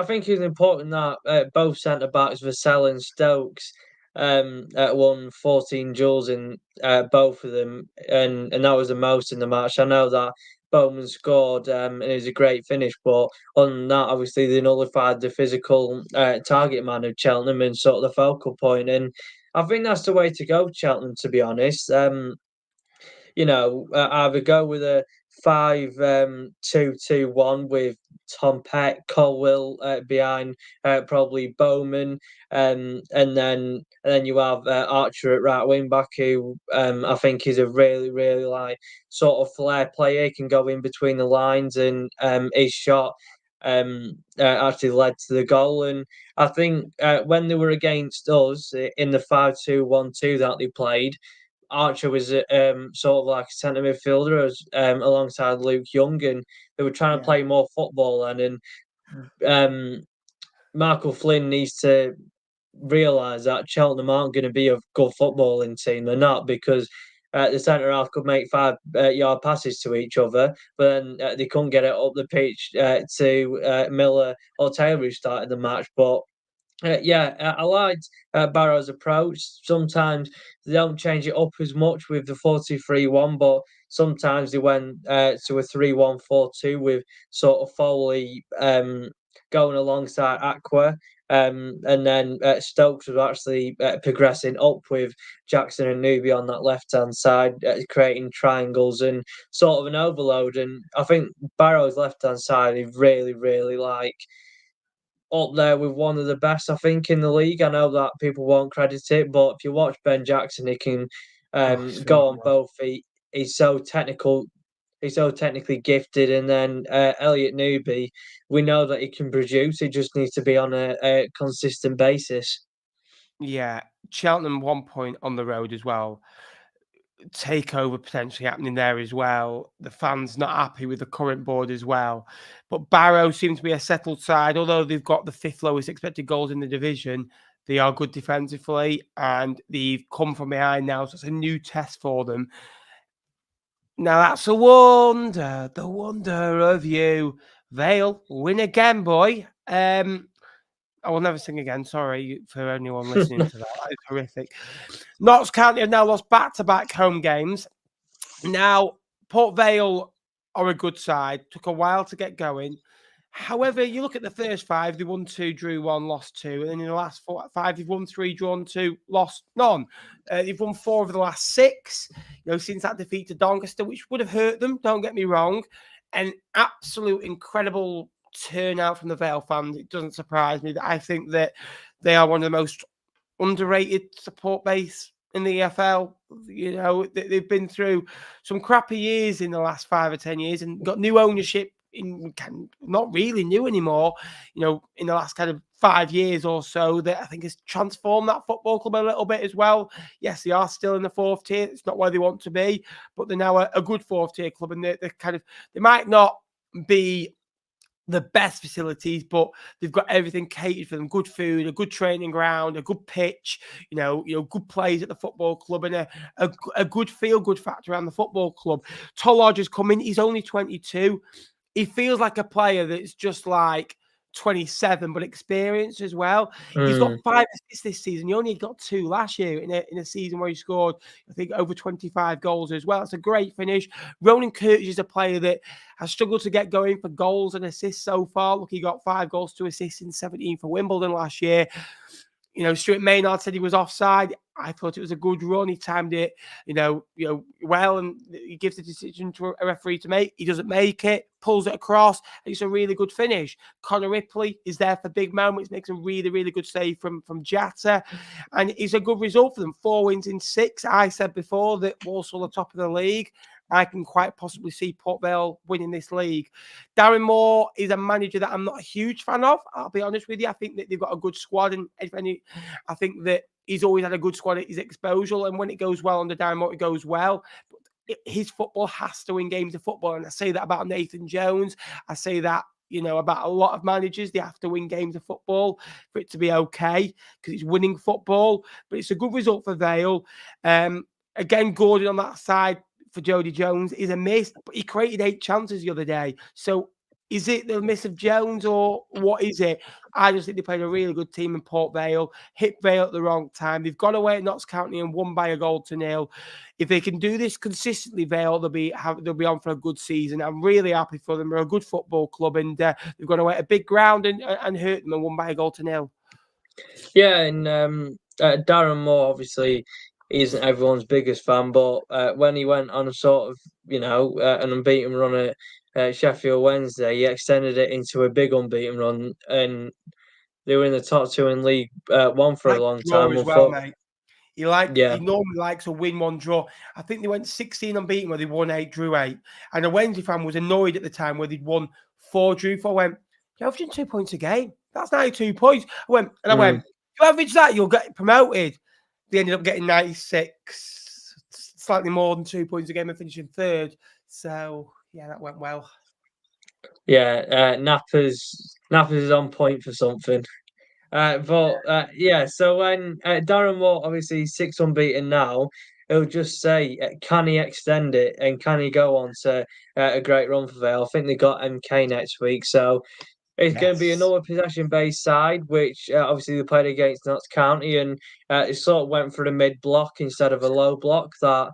think it's important that both centre backs, Vassell and Stokes, won 14 duels in both of them, and that was the most in the match. I know that Bowman scored, and it was a great finish, but on that, obviously, they nullified the physical target man of Cheltenham and sort of the focal point, and I think that's the way to go, Cheltenham, to be honest. Either go with a 5-2-2-1 with Tom Peck, Colwell behind probably Bowman, and then you have Archer at right wing back, who I think is a really, really sort of flair player. He can go in between the lines, and his shot actually led to the goal. And I think when they were against us in the 5-2-1-2 that they played, Archer was sort of like a centre midfielder alongside Luke Young, and they were trying to play more football. And Michael Flynn needs to realise that Cheltenham aren't going to be a good footballing team. They're not, because the centre half could make 5-yard passes to each other, but then they couldn't get it up the pitch to Miller or Taylor, who started the match. But I liked Barrow's approach. Sometimes they don't change it up as much with the 4-2-3-1, but sometimes they went to a 3-1-4-2 with sort of Foley going alongside Aqua. And then Stokes was actually progressing up with Jackson and Newby on that left hand side, creating triangles and sort of an overload. And I think Barrow's left hand side is really, really like up there with one of the best, I think, in the league. I know that people won't credit it, but if you watch Ben Jackson, he can go on both feet. He's so technical. He's so technically gifted. And then Elliot Newby, we know that he can produce. He just needs to be on a consistent basis. Yeah, Cheltenham 1 point on the road as well. Takeover potentially happening there as well. The fans not happy with the current board as well. But Barrow seems to be a settled side, although they've got the 5th lowest expected goals in the division. They are good defensively and they've come from behind now. So it's a new test for them. Now that's a wonder, the wonder of you. Vale, win again, boy. I will never sing again. Sorry for anyone listening to that. That is horrific. Notts County have now lost back-to-back home games. Now, Port Vale are a good side. Took a while to get going. However, you look at the first 5, they won 2, drew 1, lost 2. And then in the last 5, they've won 3, drawn 2, lost none. They've won 4 of the last 6, since that defeat to Doncaster, which would have hurt them, don't get me wrong. An absolute incredible turnout from the Vale fans. It doesn't surprise me that I think that they are one of the most underrated support base in the EFL. They've been through some crappy years in the last 5 or 10 years and got new ownership not really new anymore, in the last kind of 5 years or so, that I think has transformed that football club a little bit as well. Yes, they are still in the 4th tier. It's not where they want to be, but they're now a good 4th tier club, and they might not be the best facilities, but they've got everything catered for them. Good food, a good training ground, a good pitch, good plays at the football club, and a good feel-good factor around the football club. Tollodge has come in. He's only 22. He feels like a player that's just like 27, but experienced as well. He's got 5 assists this season. He only got 2 last year in a season where he scored, I think, over 25 goals as well. It's a great finish. Ronan Curtis is a player that has struggled to get going for goals and assists so far. Look, he got 5 goals, 2 assists in 17 for Wimbledon last year. Stuart Maynard said he was offside. I thought it was a good run. He timed it, well, and he gives the decision to a referee to make. He doesn't make it, pulls it across, and it's a really good finish. Connor Ripley is there for big moments, makes a really, really good save from Jatta, and it's a good result for them. 4 wins in 6. I said before that Walsall are top of the league. I can quite possibly see Port Vale winning this league. Darren Moore is a manager that I'm not a huge fan of. I'll be honest with you. I think that they've got a good squad, and I think that he's always had a good squad at his exposure. And when it goes well under Darren Moore, it goes well. But his football has to win games of football, and I say that about Nathan Jones. I say that about a lot of managers. They have to win games of football for it to be okay, because it's winning football. But it's a good result for Vale. Again, Gordon on that side for Jody Jones is a miss, but he created 8 chances the other day. So is it the miss of Jones, or what is it? I just think they played a really good team in Port Vale, hit Vale at the wrong time. They've gone away at Notts County and won by a goal to 0. If they can do this consistently, Vale, they'll be on for a good season. I'm really happy for them. They're a good football club, and they've gone away at a big ground and hurt them and won by a goal to 0. Yeah, and Darren Moore obviously isn't everyone's biggest fan, but when he went on a sort of, an unbeaten run at Sheffield Wednesday, he extended it into a big unbeaten run, and they were in the top 2 in League One for a long time. As well, mate. He normally likes a win, 1 draw. I think they went 16 unbeaten where they won 8, drew 8. And a Wednesday fan was annoyed at the time where they'd won 4, drew 4. I went, you're averaging 2 points a game. That's 92 points. I went, you average that, you'll get promoted. They ended up getting 96, slightly more than 2 points a game, and finishing 3rd. So, yeah, that went well. Yeah, Napper's is on point for something. So when Darren Moore, obviously 6 unbeaten now, he'll just say, can he extend it, and can he go on to a great run for Vale? I think they got MK next week, so It's going to be Yes. another possession-based side, which obviously they played against Notts County, and it sort of went for the mid-block instead of a low block that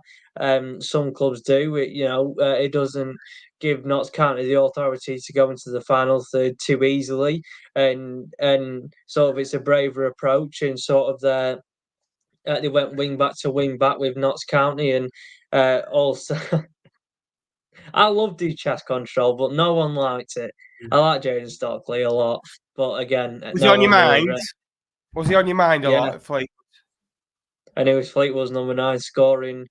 some clubs do. It doesn't give Notts County the authority to go into the final third too easily, and sort of it's a braver approach, and sort of they went wing back to wing back with Notts County, and also. I loved his chest control, but no one liked it. I like Jaden Stockley a lot, but again, Was he no on your one really. mind? Was he on your mind a Yeah. lot, Fleetwood? And it was Fleetwood's number 9, scoring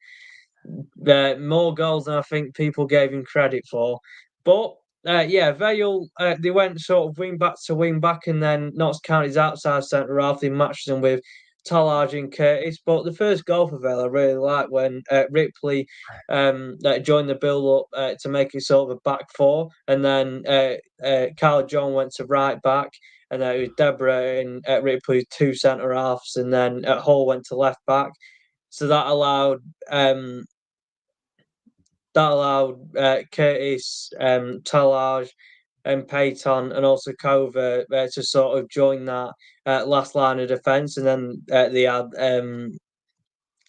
more goals than I think people gave him credit for. But Vale, they went sort of wing back to wing back, and then Notts County's outside centre half. They matched them with Tallage and Curtis. But the first goal for Vale I really liked when Ripley joined the build up to make it sort of a back four, and then Carl John went to right back. And then it was Deborah and Ripley, 2 centre halves, and then Hall went to left back. So that allowed Curtis, Tallage, and Payton, and also Cover to sort of join that last line of defence, and then they had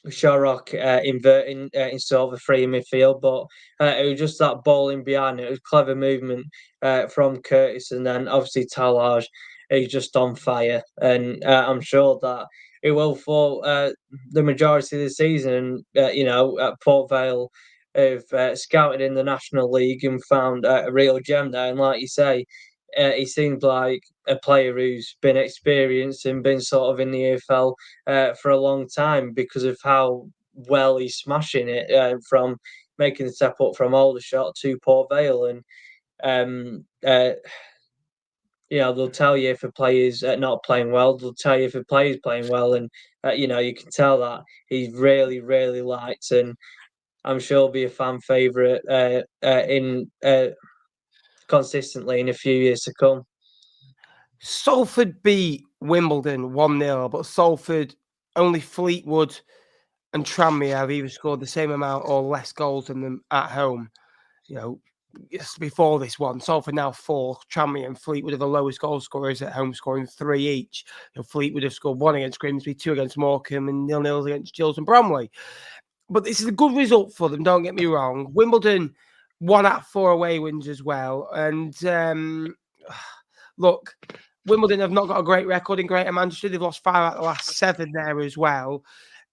Sharrock inverting in sort of a free midfield, but it was just that ball in behind. It was clever movement from Curtis, and then obviously Tallage is just on fire, and I'm sure that it will for the majority of the season. At Port Vale have scouted in the National League and found a real gem there, and like you say, he seems like a player who's been experienced and been sort of in the AFL for a long time because of how well he's smashing it from making the step up from Aldershot to Port Vale. And they'll tell you if a player's not playing well. They'll tell you if a player's playing well, and you can tell that he's really, really liked, and I'm sure he'll be a fan favourite in consistently in a few years to come. Salford beat Wimbledon 1-0, but Salford, only Fleetwood and Tranmere have either scored the same amount or less goals than them at home. Before this one, Salford now 4, Tranmere and Fleetwood are the lowest goal scorers at home, scoring 3 each. Fleetwood have scored 1 against Grimsby, 2 against Morecambe, and 0-0 against Gills and Bromley. But this is a good result for them, don't get me wrong. Wimbledon 1 out of 4 away wins as well. And look, Wimbledon have not got a great record in Greater Manchester. They've lost 5 out of the last 7 there as well.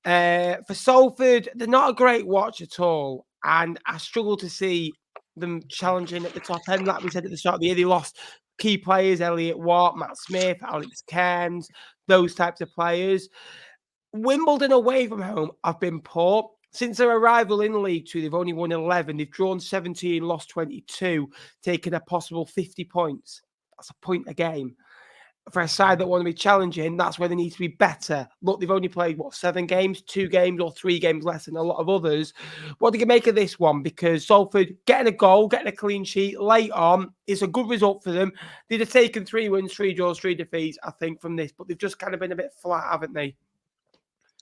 For Salford, they're not a great watch at all. And I struggle to see them challenging at the top end. Like we said at the start of the year, they lost key players, Elliot Watt, Matt Smith, Alex Cairns, those types of players. Wimbledon away from home have been poor. Since their arrival in League Two, they've only won 11. They've drawn 17, lost 22, taken a possible 50 points. That's a point a game. For a side that want to be challenging, that's where they need to be better. Look, they've only played, 7 games, 2 games or 3 games less than a lot of others. What do you make of this one? Because Salford getting a goal, getting a clean sheet late on is a good result for them. They'd have taken 3 wins, 3 draws, 3 defeats, I think, from this, but they've just kind of been a bit flat, haven't they?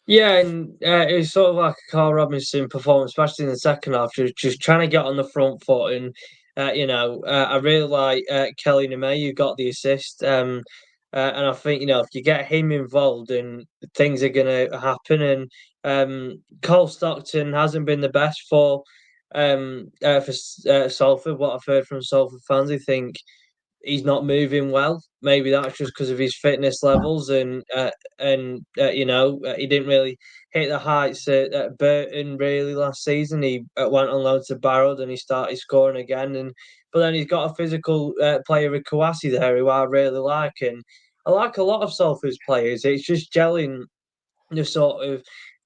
Yeah, and it's sort of like a Carl Robinson performance, especially in the second half, just trying to get on the front foot. And, I really like Kelly Nemay, who got the assist. And I think, if you get him involved, and things are going to happen. And Cole Stockton hasn't been the best for Salford. What I've heard from Salford fans, I think he's not moving well. Maybe that's just because of his fitness levels, and he didn't really hit the heights at Burton really last season. He went on loan to Barrow, and he started scoring again. But then he's got a physical player with Kouassi there, who I really like, and I like a lot of Salford's players. It's just gelling the sort of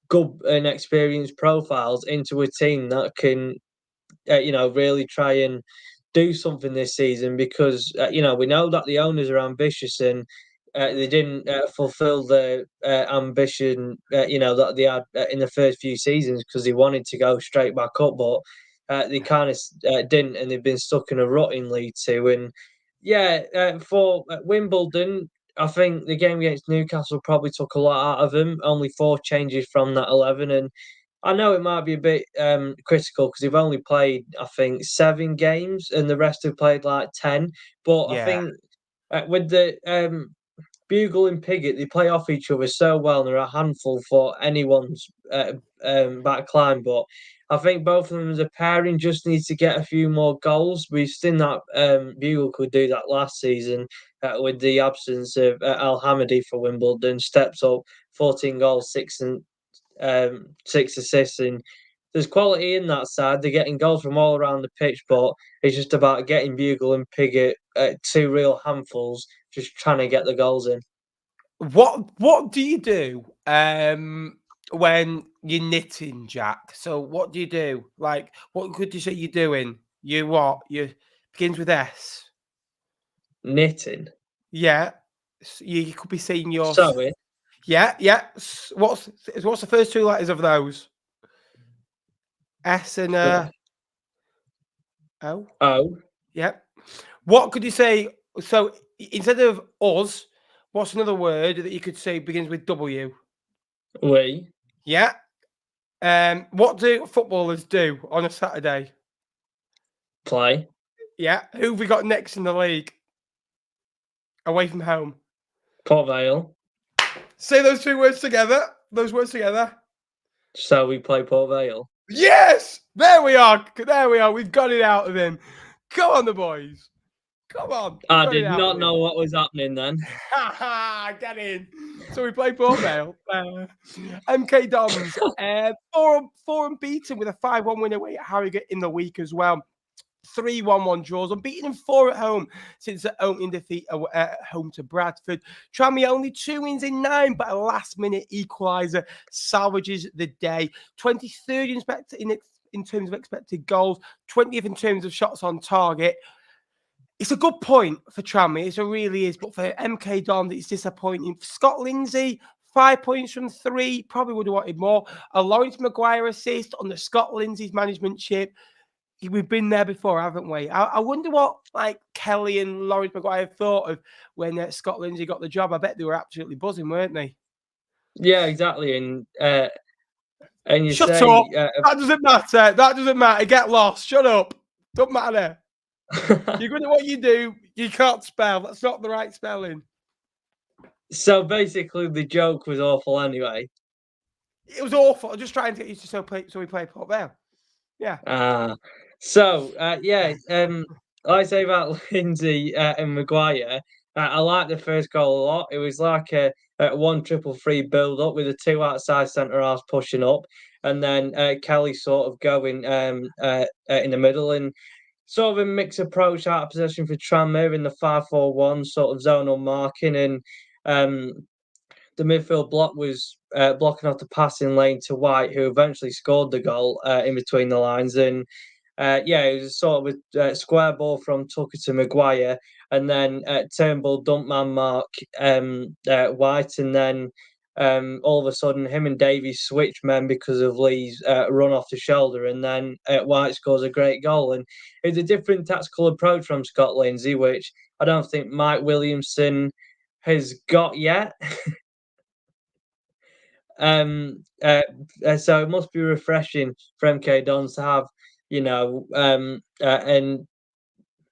good and experienced profiles into a team that can, really try and do something this season, because we know that the owners are ambitious, and they didn't fulfill the ambition that they had in the first few seasons, because they wanted to go straight back up, but they kind of didn't, and they've been stuck in a rut in League Two. And for Wimbledon, I think the game against Newcastle probably took a lot out of them. Only 4 changes from that 11, and I know it might be a bit critical because they've only played, I think, 7 games, and the rest have played like 10. But Yeah. I think with the Bugle and Piggott, they play off each other so well, and they're a handful for anyone's back line. But I think both of them as a pairing just needs to get a few more goals. We've seen that Bugle could do that last season with the absence of Al Hamidi for Wimbledon. Steps up, 14 goals, 6 assists, and there's quality in that side. They're getting goals from all around the pitch, but it's just about getting Bugle and Piggott, two real handfuls, just trying to get the goals in. What do you do when you're knitting, Jack? So what do you do? Like, what could you say you're doing? You what? You begins with S. Knitting. Yeah. You could be saying your Sewing. Yeah. What's the first two letters of those? S and O. O. Yeah. What could you say? So instead of us, what's another word that you could say begins with W? We. Yeah. What do footballers do on a Saturday? Play. Yeah. Who have we got next in the league? Away from home. Port Vale. Say those two words together. Those words together. So we play Port Vale. Yes! There we are. There we are. We've got it out of him. Come on, the boys. Come on. I did not know what was happening then. Get in. So we play Port Vale. MK Dons, 4 unbeaten with a 5-1 win away at Harrogate in the week as well. 3 1-1 draws, unbeaten in 4 at home since the opening defeat at home to Bradford. Tranmere only 2 wins in 9, but a last-minute equaliser salvages the day. 23rd in terms of expected goals, 20th in terms of shots on target. It's a good point for Tranmere, it really is, but for MK Dons, it's disappointing. Scott Lindsay, 5 points from 3, probably would have wanted more. A Lawrence Maguire assist under Scott Lindsay's management ship. We've been there before, haven't we? I wonder what Kelly and Lawrence Maguire thought of when Scott Lindsay got the job. I bet they were absolutely buzzing, weren't they? Yeah, exactly. And you Shut say up. That doesn't matter. That doesn't matter. Get lost. Shut up. Don't matter. You're good at what you do. You can't spell. That's not the right spelling. So basically, the joke was awful anyway. It was awful. I'm just trying to get you to so we play Port Vale. Yeah. I say about Lindsay and Maguire. I like the first goal a lot. It was like a 1-3-3 build up with the 2 outside centre halves pushing up, and then Kelly sort of going in the middle, and sort of a mixed approach out of possession for Tranmere in the 5-4-1 sort of zonal marking, and the midfield block was blocking off the passing lane to White, who eventually scored the goal in between the lines. And it was sort of a square ball from Tucker to Maguire, and then Turnbull dumped man mark White, and then all of a sudden him and Davies switched men because of Lee's run off the shoulder, and then White scores a great goal. And it's a different tactical approach from Scott Lindsay, which I don't think Mike Williamson has got yet. So it must be refreshing for MK Dons to have, and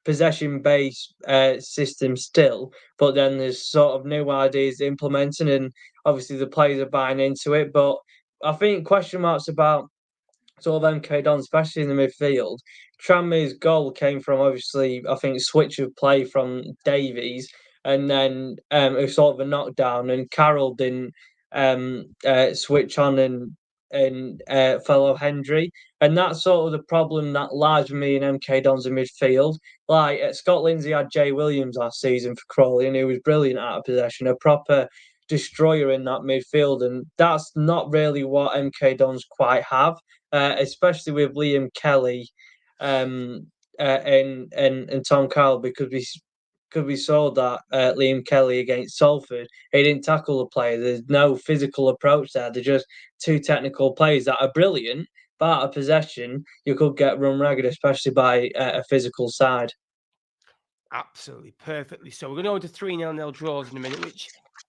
possession-based system still, but then there's sort of new ideas implementing, and obviously the players are buying into it. But I think question marks about sort of MK Dons, especially in the midfield. Tranmere's goal came from, obviously, I think, switch of play from Davies, and then it was sort of a knockdown, and Carroll didn't switch on and follow Hendry. And that's sort of the problem that lies with me in MK Dons in midfield. Like Scott Lindsay had Jay Williams last season for Crawley, and he was brilliant out of possession, a proper destroyer in that midfield. And that's not really what MK Dons quite have, especially with Liam Kelly and Tom Carroll, because we saw that Liam Kelly against Salford, he didn't tackle the player. There's no physical approach there. They're just 2 technical players that are brilliant, but out of possession, you could get run ragged, especially by a physical side. Absolutely, perfectly. So we're going to go to 3-0 draws in a minute, which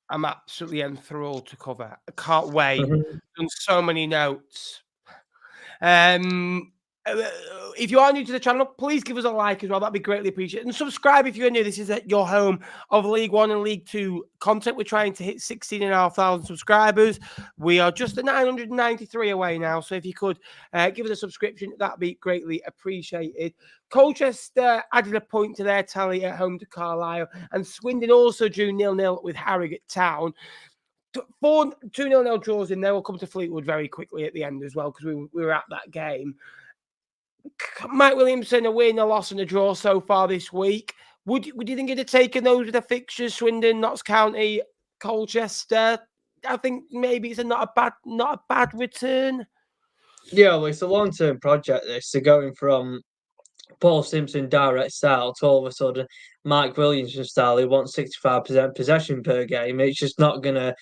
I'm absolutely enthralled to cover. I can't wait. Done so many notes. if you are new to the channel, please give us a like as well. That'd be greatly appreciated. And subscribe if you're new. This is your home of League One and League Two content. We're trying to hit 16,500 subscribers. We are just at 993 away now. So if you could give us a subscription, that'd be greatly appreciated. Colchester added a point to their tally at home to Carlisle, and Swindon also drew 0-0 with Harrogate Town. 4 2-0 draws in there. We'll come to Fleetwood very quickly at the end as well, because we were at that game. Mike Williamson, a win, a loss, and a draw so far this week. Would you think he'd have taken those with the fixtures? Swindon, Notts County, Colchester. I think maybe it's not a bad return. Yeah, well, it's a long-term project. This, so going from Paul Simpson direct style to all of a sudden Mike Williamson style, who wants 65% possession per game. It's just not going to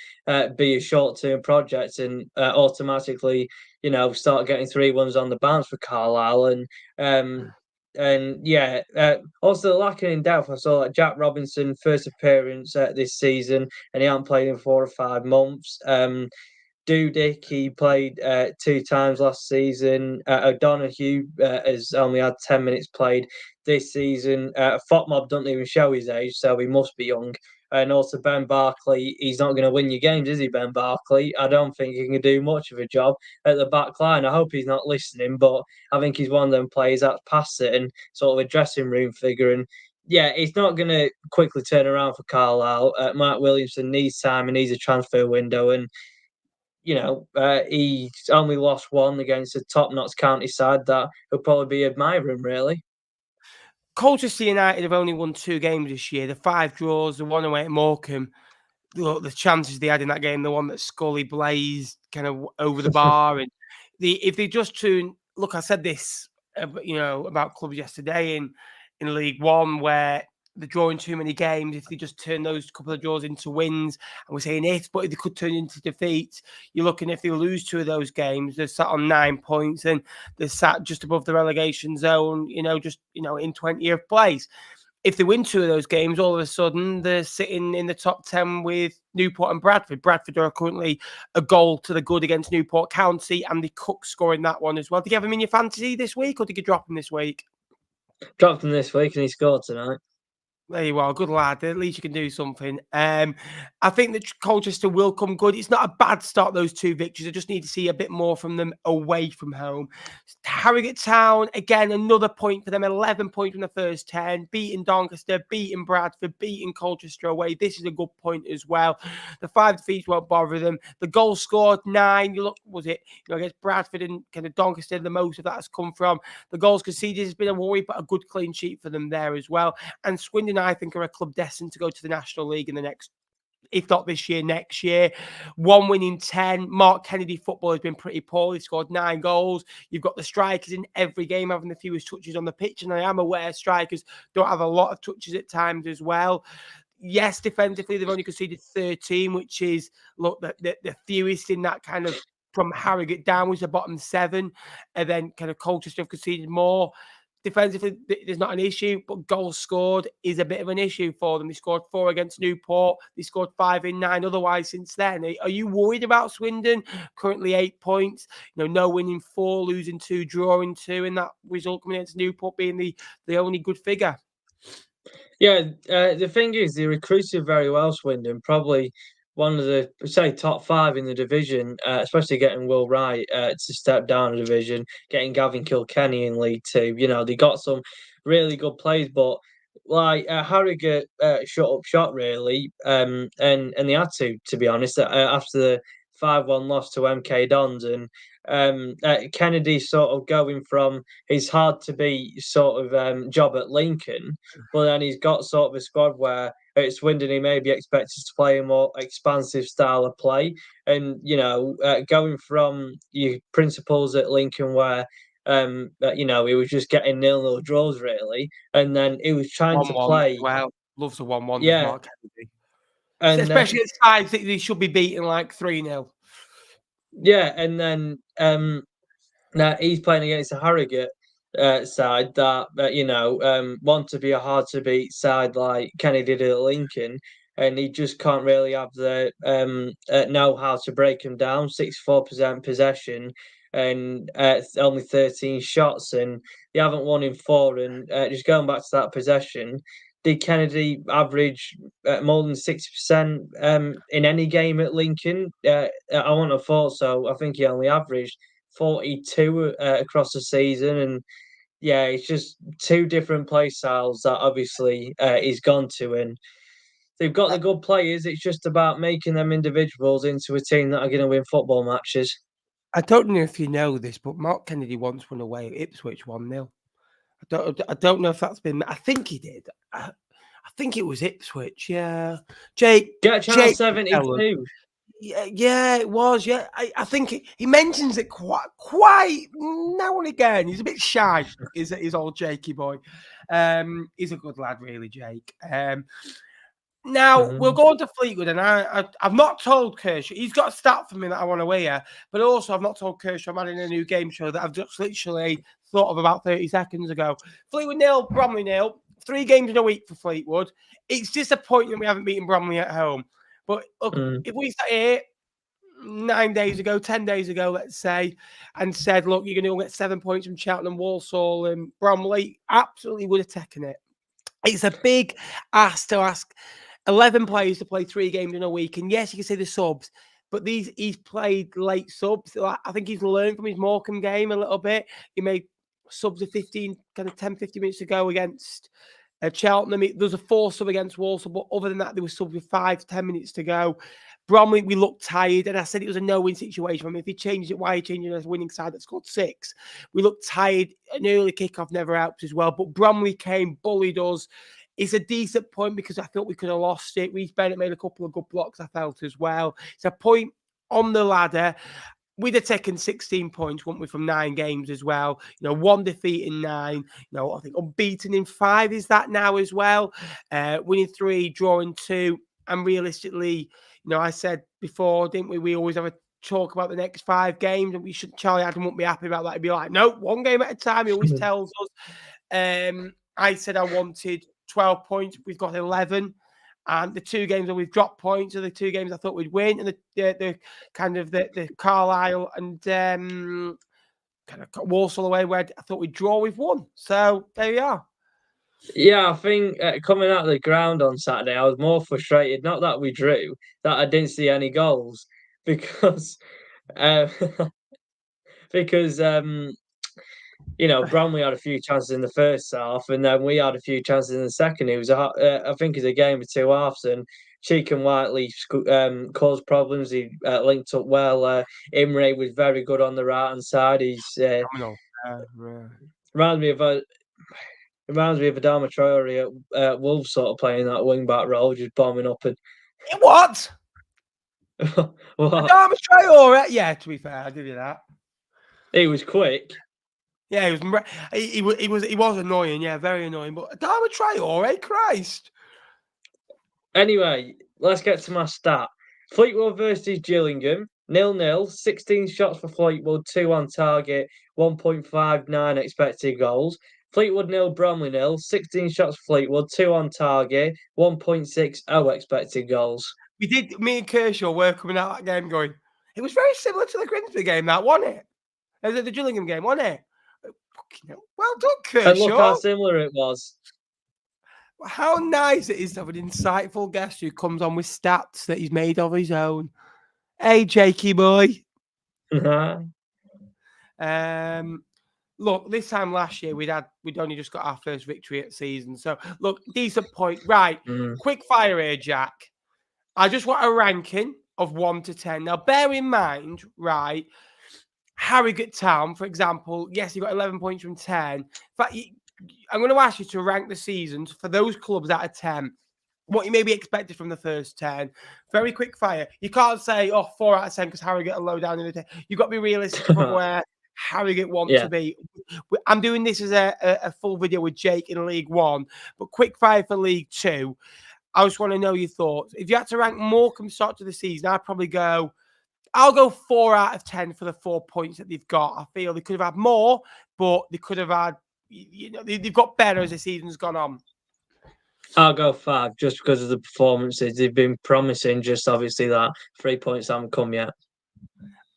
be a short-term project and automatically, start getting 3-1s on the bounce for Carlisle. Also lacking in depth. I saw like Jack Robinson first appearance this season, and he hasn't played in 4 or 5 months. Dudek, he played 2 times last season. O'Donoghue has only had 10 minutes played this season. Fotmob doesn't even show his age, so he must be young. And also Ben Barkley, he's not going to win your games, is he, Ben Barkley? I don't think he can do much of a job at the back line. I hope he's not listening, but I think he's one of them players that's past it and sort of a dressing room figure. And yeah, it's not going to quickly turn around for Carlisle. Mark Williamson needs time and needs a transfer window. And he's only lost 1 against a top Notts County side that will probably be admiring, really. Colchester United have only won 2 games this year. The 5 draws, the 1 away at Morecambe. Look, the chances they had in that game, the one that Scully blazed kind of over the bar, and if they just tune. Look, I said this, about clubs yesterday in League One, where they're drawing too many games. If they just turn those couple of draws into wins, and we're saying it, but if they could turn into defeats, you're looking, if they lose 2 of those games, they're sat on 9 points and they're sat just above the relegation zone, in 20th place. If they win 2 of those games, all of a sudden they're sitting in the top 10 with Newport and Bradford. Bradford are currently a goal to the good against Newport County, and the Cook scoring that one as well. Did you have him in your fantasy this week, or did you drop him this week? Dropped him this week and he scored tonight. There you are, good lad. At least you can do something. I think that Colchester will come good. It's not a bad start, those 2 victories. I just need to see a bit more from them away from home. Harrogate Town, again, another point for them. 11 points from the first 10. Beating Doncaster, beating Bradford, beating Colchester away. This is a good point as well. The 5 defeats won't bother them. The goal scored 9. You look, was it, against Bradford and kind of Doncaster, the most of that has come from. The goals conceded has been a worry, but a good clean sheet for them there as well. And Swindon, I think, are a club destined to go to the National League in the next, if not this year, next year. 1 win in 10. Mark Kennedy football has been pretty poor. He scored 9 goals. You've got the strikers in every game having the fewest touches on the pitch, and I am aware strikers don't have a lot of touches at times as well. Yes, defensively, they've only conceded 13, which is, look, the fewest in that kind of, from Harrogate downwards, the bottom 7, and then kind of Colchester have conceded more. Defensively, there's not an issue, but goals scored is a bit of an issue for them. They scored 4 against Newport. They scored 5 in 9 otherwise since then. Are you worried about Swindon? Currently 8 points. No winning 4, losing 2, drawing 2, and that result coming against Newport being the only good figure. Yeah, the thing is, they recruited very well, Swindon. Probably one of the, say, top 5 in the division, especially getting Will Wright to step down a division, getting Gavin Kilkenny in League 2. They got some really good players, but like Harrogate shut up shop, really, and they had to be honest, after the 5-1 loss to MK Dons. And Kennedy sort of going from his hard to beat sort of job at Lincoln, but then he's got sort of a squad where at Swindon he may be expected to play a more expansive style of play. And going from your principles at Lincoln where he was just getting 0-0 draws really, and then he was trying to play. Well, loves a 1-1. Yeah, Mark Kennedy. And especially at sides that they should be beating like 3-0. Yeah, and then now he's playing against a Harrogate side that want to be a hard to beat side like Kenny did at Lincoln, and he just can't really have the know how to break them down. 64% possession, and it's only 13 shots, and they haven't won in 4. And just going back to that possession, did Kennedy average more than 60% in any game at Lincoln? I wouldn't have thought so. I think he only averaged 42 across the season, and yeah, it's just two different play styles that obviously he's gone to, and they've got the good players. It's just about making them individuals into a team that are going to win football matches. I don't know if you know this, but Mark Kennedy once won away at Ipswich 1-0. I don't know if that's been. I think he did. I think it was Ipswich. Yeah, Jake. Get Channel Jake 72. Yeah, it was. Yeah, I think he mentions it quite now and again. He's a bit shy. Is old Jakey boy. He's a good lad, really, Jake. Now we'll go on to Fleetwood, and I've not told Kershaw. He's got a stat for me that I want to hear, but also I've not told Kershaw I'm adding a new game show that I've just literally thought of about 30 seconds ago. Fleetwood 0, Bromley 0. 3 games in a week for Fleetwood. It's disappointing we haven't beaten Bromley at home. But look, if we sat here 9 days ago, 10 days ago, let's say, and said, look, you're going to get 7 points from Cheltenham, Walsall, and Bromley, absolutely would have taken it. It's a big ask to ask 11 players to play 3 games in a week. And yes, you can say the subs, but he's played late subs. I think he's learned from his Morecambe game a little bit. He made subs of 15, kind of 10, 15 minutes to go against Cheltenham. There's a 4 sub against Walsall, but other than that, there was subs with 5 to 10 minutes to go. Bromley, we looked tired, and I said it was a no-win situation. I mean, if he changed it, why are you changing it as a winning side that scored 6? We looked tired. An early kickoff never helps as well, but Bromley came, bullied us. It's a decent point because I thought we could have lost it. Reece Bennett made a couple of good blocks, I felt, as well. It's a point on the ladder. We'd have taken 16 points, wouldn't we, from 9 games as well. 1 defeat in 9. I think unbeaten in 5 is that now as well. Winning 3, drawing 2. And realistically, I said before, didn't we? We always have a talk about the next 5 games, and Charlie Adam wouldn't be happy about that. He'd be like, no, 1 game at a time. He always tells us. I said I wanted 12 points. We've got 11. And the 2 games that we've dropped points are the 2 games I thought we'd win, and the kind of the Carlisle and kind of Walsall away where I thought we'd draw, we've won. So there you are. Yeah, I think coming out of the ground on Saturday, I was more frustrated. Not that we drew, that I didn't see any goals because Bromley had a few chances in the first half, and then we had a few chances in the second. It was, I think, it's a game of 2 halves, and Cheek and Whiteley caused problems. He linked up well. Imre was very good on the right-hand side. He's reminds me of Adama Traore at Wolves, sort of playing that wing-back role, just bombing up and... What? What? Adama Traore? Yeah, to be fair, I'll give you that. He was quick. Yeah, he was annoying. Yeah, very annoying. But Adama Traore, Christ. Anyway, let's get to my stat. Fleetwood versus Gillingham, 0-0, 16 shots for Fleetwood, 2 on target, 1.59 expected goals. Fleetwood 0, Bromley 0, 16 shots for Fleetwood, 2 on target, 1.60 expected goals. Me and Kershaw were coming out that game going, it was very similar to the Grimsby game, that, wasn't it? It was the Gillingham game, wasn't it? Well done, Kershaw. And look how similar it was. How nice it is to have an insightful guest who comes on with stats that he's made of his own. Hey, Jakey boy. Look, this time last year we'd only just got our first victory at season. So look, decent point. Right. Quick fire here, Jack. I just want a ranking of 1 to 10. Now bear in mind, right, Harrogate Town, for example, yes, you got 11 points from 10. In fact, I'm going to ask you to rank the seasons for those clubs out of 10. What you maybe expected from the first 10. Very quick fire. You can't say, 4 out of 10 because Harrogate are low down in the 10. You've got to be realistic about where Harrogate want to be. I'm doing this as a full video with Jake in League 1, but quick fire for League 2. I just want to know your thoughts. If you had to rank Morecambe start to the season, I'll go 4 out of 10 for the 4 points that they've got. I feel they could have had more, but they could have had, they've got better as the season's gone on. I'll go 5 just because of the performances. They've been promising, just obviously that 3 points haven't come yet.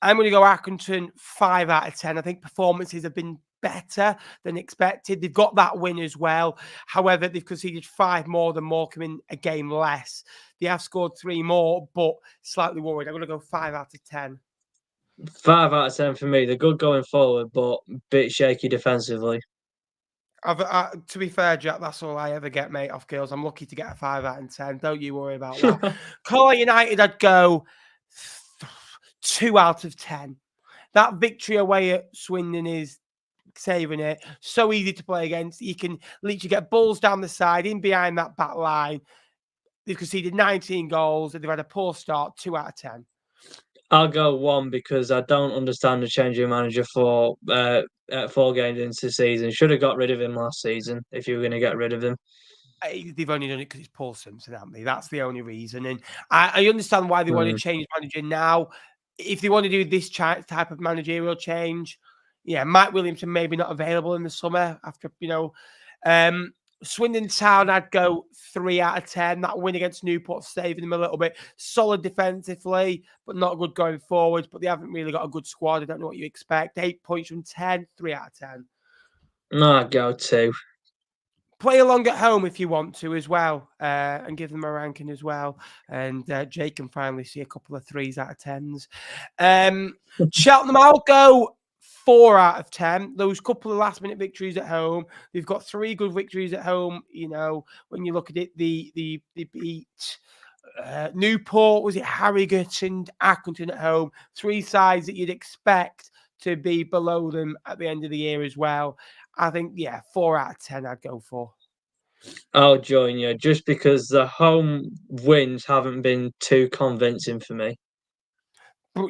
I'm going to go Accrington 5 out of 10. I think performances have been better than expected. They've got that win as well. However, they've conceded 5 more than Morecambe in a game less. They have scored 3 more, but slightly worried. I'm going to go 5 out of 10. 5 out of 10 for me. They're good going forward, but a bit shaky defensively. To be fair, Jack, that's all I ever get, mate, off girls. I'm lucky to get a 5 out of 10. Don't you worry about that. Carlisle United, I'd go 2 out of 10. That victory away at Swindon is saving it. So easy to play against. You can literally get balls down the side, in behind that back line. They've conceded 19 goals and they've had a poor start. 2 out of 10. I'll go 1 because I don't understand the change of manager for 4 games into the season. Should have got rid of him last season if you were going to get rid of him. They've only done it because it's Paul Simpson, haven't they? That's the only reason. And I understand why they want to change manager now. If they want to do this type of managerial change, yeah, Mike Williamson maybe not available in the summer after, Swindon Town, I'd go 3 out of 10. That win against Newport saving them a little bit. Solid defensively, but not good going forward. But they haven't really got a good squad. I don't know what you expect. 8 points from 10, 3 out of 10. No, I'd go 2. Play along at home if you want to as well, and give them a ranking as well. And Jake can finally see a couple of 3s out of 10s. Cheltenham, I'll go 4 out of 10. Those couple of last-minute victories at home. They've got 3 good victories at home. When you look at it, they beat Newport, was it Harrogate and Accrington at home? 3 sides that you'd expect to be below them at the end of the year as well. I think, 4 out of 10 I'd go for. I'll join you, just because the home wins haven't been too convincing for me.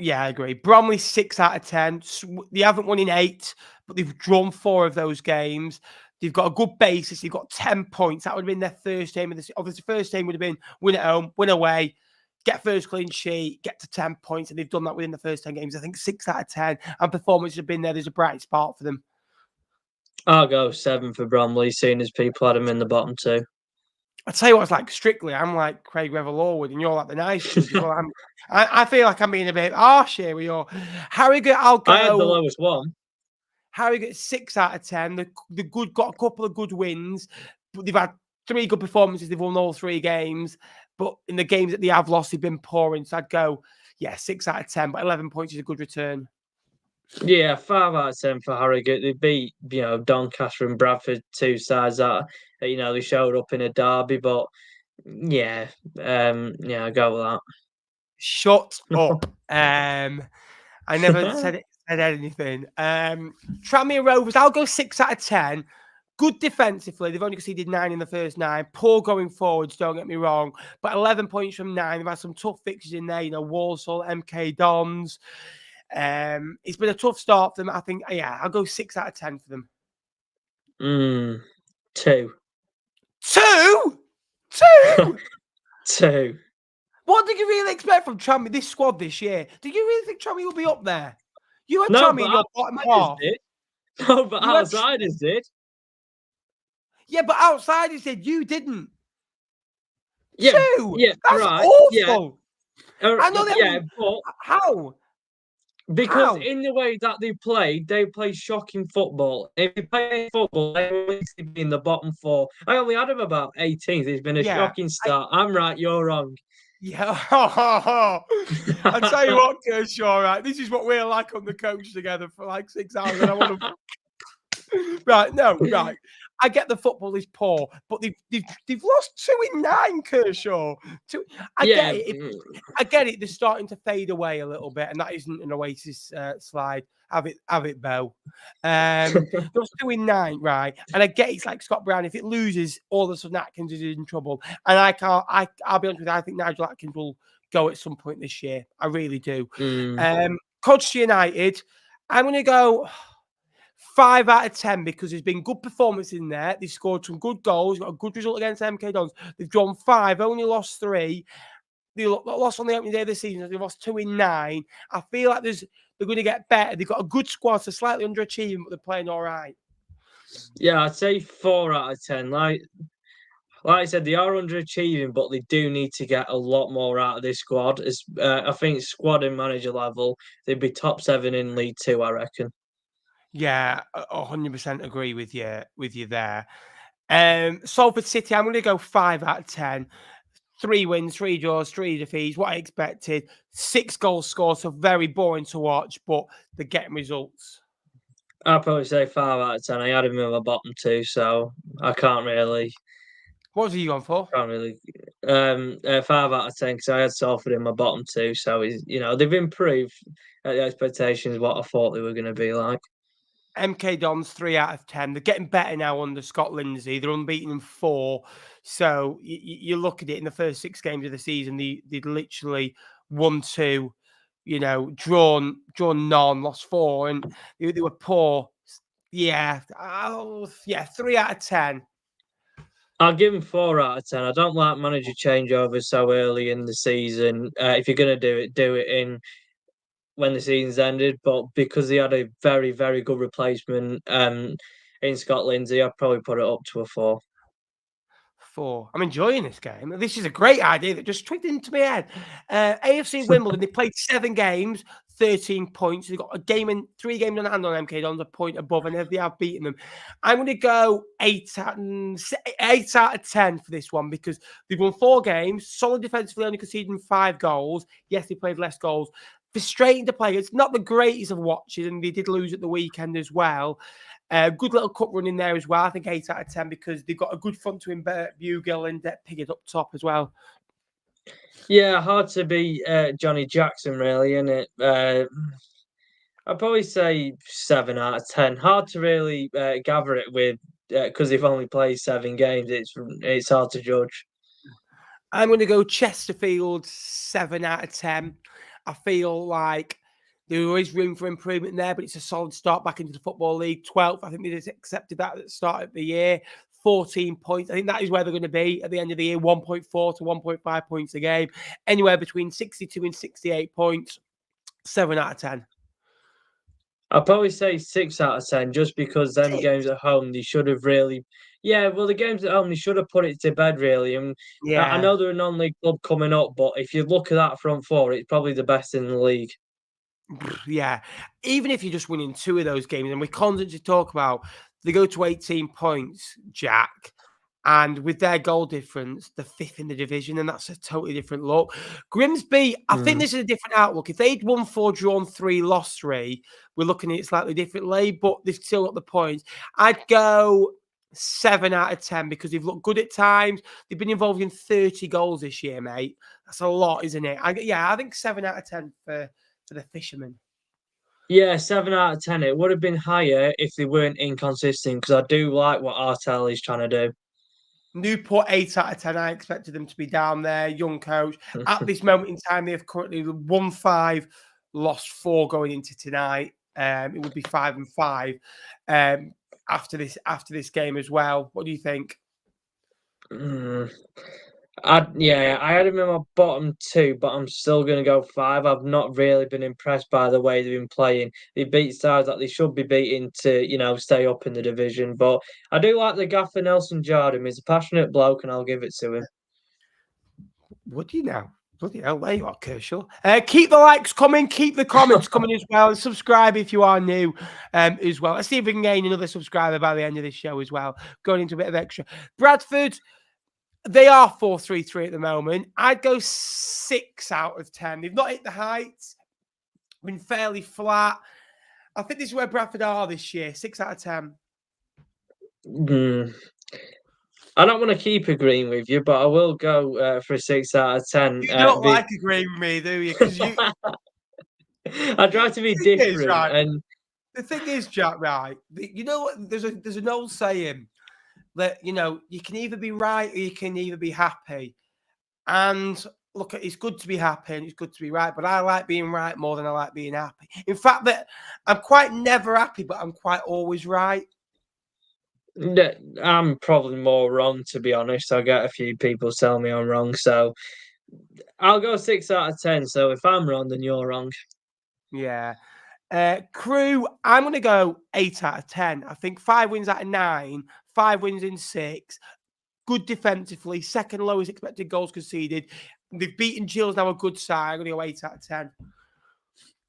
Yeah, I agree. Bromley 6 out of 10. They haven't won in 8, but they've drawn 4 of those games. They've got a good basis. They've got 10 points. That would have been their first game of the season. Obviously, the first game would have been win at home, win away, get first clean sheet, get to 10 points, and they've done that within the first 10 games. I think 6 out of 10, and performances have been there. There's a bright spot for them. I'll go 7 for Bromley, seeing as people had him in the bottom 2. I tell you what, it's like strictly, I'm like Craig Revel-Orwood, and you're like the nice judge. Well, I feel like I'm being a bit harsh here with your Harrogate. I had the lowest one. Harrogate 6 out of 10. The good got a couple of good wins, but they've had 3 good performances. They've won all 3 games, but in the games that they have lost, they've been pouring. So I'd go, 6 out of 10, but 11 points is a good return. Yeah, 5 out of 10 for Harrogate. They beat, Doncaster and Bradford, 2 sides that, they showed up in a derby, but I go with that. Shut up. I never said anything. Tranmere Rovers, I'll go 6 out of 10. Good defensively. They've only conceded 9 in the first 9. Poor going forwards, don't get me wrong. But 11 points from 9. They've had some tough fixtures in there. Walsall, MK Dons. It's been a tough start for them. I think, I'll go 6 out of 10 for them. 2. 2? 2. What did you really expect from Tranmere, this squad this year? Did you really think Tranmere would be up there? You had Tranmere in your bottom half. No, but outsiders did. Yeah, but outsiders did. You didn't. Yeah, 2? Yeah, that's right. awful. Yeah, I know that. but how? Because in the way that they play shocking football. If they play football, they will be in the bottom 4. I only had them about 18th. It's been a shocking start. I'm right, you're wrong. Yeah. I tell you what, Kershaw, right? This is what we're like on the coach together for like 6 hours. And I want to. Right. I get the football is poor, but they've lost 2 in 9, Kershaw. Get it. I get it. They're starting to fade away a little bit, and that isn't an Oasis slide. Have it, Bo. Those 2 in 9, right? And I get it's like Scott Brown. If it loses, all of a sudden Atkins is in trouble. And I'll be honest with you. I think Nigel Atkins will go at some point this year. I really do. Colchester United, I'm going to go 5 out of 10 because there's been good performance in there. They've scored some good goals, got a good result against MK Dons. They've drawn 5, only lost 3. They lost on the opening day of the season. They've lost 2 in 9. I feel like they're going to get better. They've got a good squad, so slightly underachieving, but they're playing all right. Yeah, I'd say 4 out of 10. Like like I said, they are underachieving, but they do need to get a lot more out of this squad. I think squad and manager level, they'd be top 7 in League Two, I reckon. Yeah, 100% agree with you there. Salford City, I'm going to go 5 out of 10. 3 wins, 3 draws, 3 defeats. What I expected. 6 goals scored, so very boring to watch, but they're getting results. I'd probably say 5 out of 10. I had him in my bottom 2, so I can't really. What was he going for? Can't really. 5 out of 10 because I had Salford in my bottom 2, so they've improved at the expectations what I thought they were going to be like. MK Dons 3 out of 10. They're getting better now under Scott Lindsay. They're unbeaten in 4. So you look at it in the first 6 games of the season, they'd literally won 2, drawn none, lost 4, and they were poor. Yeah, 3 out of 10. I'll give him 4 out of 10. I don't like manager changeovers so early in the season. If you're going to do it in when the season's ended. But because he had a very, very good replacement in Scott Lindsay, I'd probably put it up to a 4. 4. I'm enjoying this game. This is a great idea that just tricked into my head. AFC Wimbledon, they played 7 games, 13 points. They've got 3 games on hand on MK Dons, a point above, and they have beaten them. I'm going to go 8 out of 10 for this one because they've won 4 games, solid defensively, only conceding 5 goals. Yes, they played less goals. Frustrating to play. It's not the greatest of watches, and they did lose at the weekend as well. Good little cup run in there as well. I think 8 out of 10 because they've got a good front to him, Bugle and Piggott up top as well. Yeah, hard to be Johnny Jackson, really, isn't it? I'd probably say 7 out of 10. Hard to really gather it with because they've only played 7 games. It's hard to judge. I'm going to go Chesterfield 7 out of 10. I feel like there is room for improvement there, but it's a solid start back into the Football League. 12th, I think they just accepted that at the start of the year. 14 points. I think that is where they're going to be at the end of the year. 1.4 to 1.5 points a game. Anywhere between 62 and 68 points. 7 out of 10. I'll probably say 6 out of 10 just because them games at home, they should have really. Yeah, well, the games at home, they should have put it to bed, really. And I know they're a non-league club coming up, but if you look at that front 4, it's probably the best in the league. Yeah. Even if you're just winning 2 of those games, and we constantly talk about, they go to 18 points, Jack. And with their goal difference, they're 5th in the division, and that's a totally different look. Grimsby, I think this is a different outlook. If they'd won 4, drawn 3, lost 3, we're looking at it slightly differently, but they've still got the points. I'd go 7 out of 10 because they've looked good at times. They've been involved in 30 goals this year, mate. That's a lot, isn't it? I think 7 out of 10 for the Fishermen. Yeah, 7 out of 10. It would have been higher if they weren't inconsistent because I do like what Artell is trying to do. Newport 8 out of 10. I expected them to be down there. Young coach. At this moment in time, they have currently won 5, lost 4 going into tonight. It would be 5 and 5 after this game as well. What do you think? I had him in my bottom 2, but I'm still going to go 5. I've not really been impressed by the way they've been playing. They beat sides that they should be beating to, stay up in the division. But I do like the gaffer Nelson Jardim. He's a passionate bloke, and I'll give it to him. Would you now? Bloody hell, there you are, Kershaw. Keep the likes coming, keep the comments coming as well, and subscribe if you are new as well. Let's see if we can gain another subscriber by the end of this show as well. Going into a bit of extra. Bradford, they are 4-3-3 at the moment. I'd go 6 out of 10. They've not hit the heights. Been fairly flat. I think this is where Bradford are this year. 6 out of 10. I don't want to keep agreeing with you, but I will go for a 6 out of 10. You don't like agreeing with me, do you? Because you. I try to be different. And the thing is, Jack, right? You know what? There's an old saying that, you can either be right or you can either be happy. And look, it's good to be happy and it's good to be right, but I like being right more than I like being happy. In fact, that I'm quite never happy, but I'm quite always right. I'm probably more wrong, to be honest. I get a few people tell me I'm wrong, so I'll go 6 out of 10. So if I'm wrong, then you're wrong. Yeah. Crewe, I'm going to go 8 out of 10. I think 5 wins out of 9, 5 wins in 6. good defensively, second lowest expected goals conceded. They've beaten Gills now a good side. I'm going to go 8 out of 10.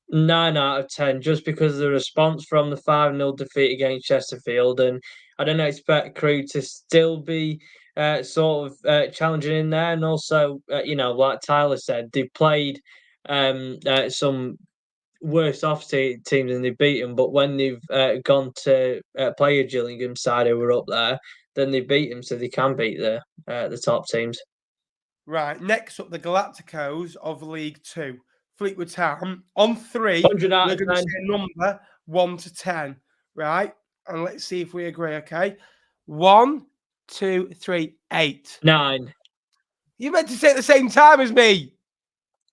9 out of 10, just because of the response from the 5-0 defeat against Chesterfield. And I don't expect Crewe to still be challenging in there. And also, like Tyler said, they played some worse off teams and they've beaten. But when they've gone to play a Gillingham side who were up there, then they beat them, so they can beat the top teams. Right, next up, the Galacticos of League 2. Fleetwood Town. On 3, 100 we're out going of to 10. say a number 1 to 10, right? And let's see if we agree, okay? 1, 2, 3, 8. 9. You meant to say it at the same time as me.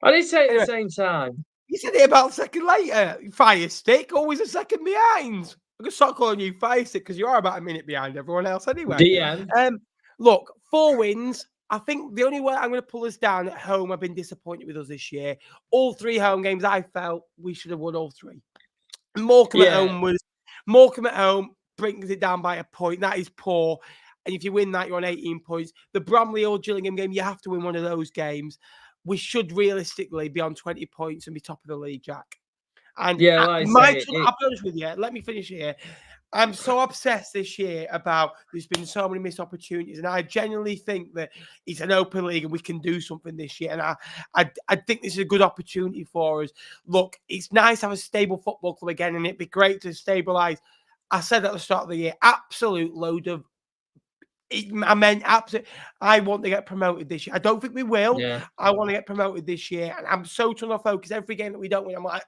I did say it at Anyway. the same time. You said it about a second later. Fire stick, always a second behind. I'm going to start calling you Fire stick because you are about a minute behind everyone else anyway. DM. Look, 4 wins. I think the only way I'm going to pull us down at home, I've been disappointed with us this year. All 3 home games, I felt we should have won all 3. Morecambe at home brings it down by a point. That is poor. And if you win that, you're on 18 points. The Bromley or Gillingham game, you have to win one of those games. We should realistically be on 20 points and be top of the league, Jack. And I'll be honest with you. Let me finish here. I'm so obsessed this year about there's been so many missed opportunities, and I genuinely think that it's an open league and we can do something this year. And I think this is a good opportunity for us. Look, it's nice to have a stable football club again, and it'd be great to stabilise. I said at the start of the year, absolute load of. I want to get promoted this year. I don't think we will. Yeah. I want to get promoted this year, and I'm so tunnel focused. Every game that we don't win, I'm like,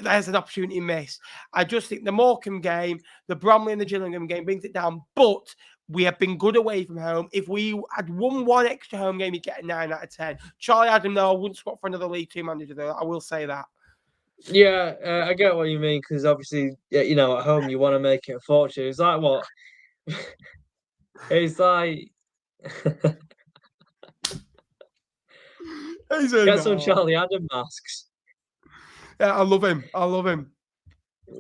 there's an opportunity missed. I just think the Morecambe game, the Bromley and the Gillingham game brings it down. But we have been good away from home. If we had won one extra home game, you'd get a 9 out of 10. Charlie Adam, though, I wouldn't swap for another League 2 manager, though. I will say that. Yeah, I get what you mean, because obviously, at home, you want to make it a fortune. It's like what? It's like... Get some Charlie Adam masks. Yeah, I love him.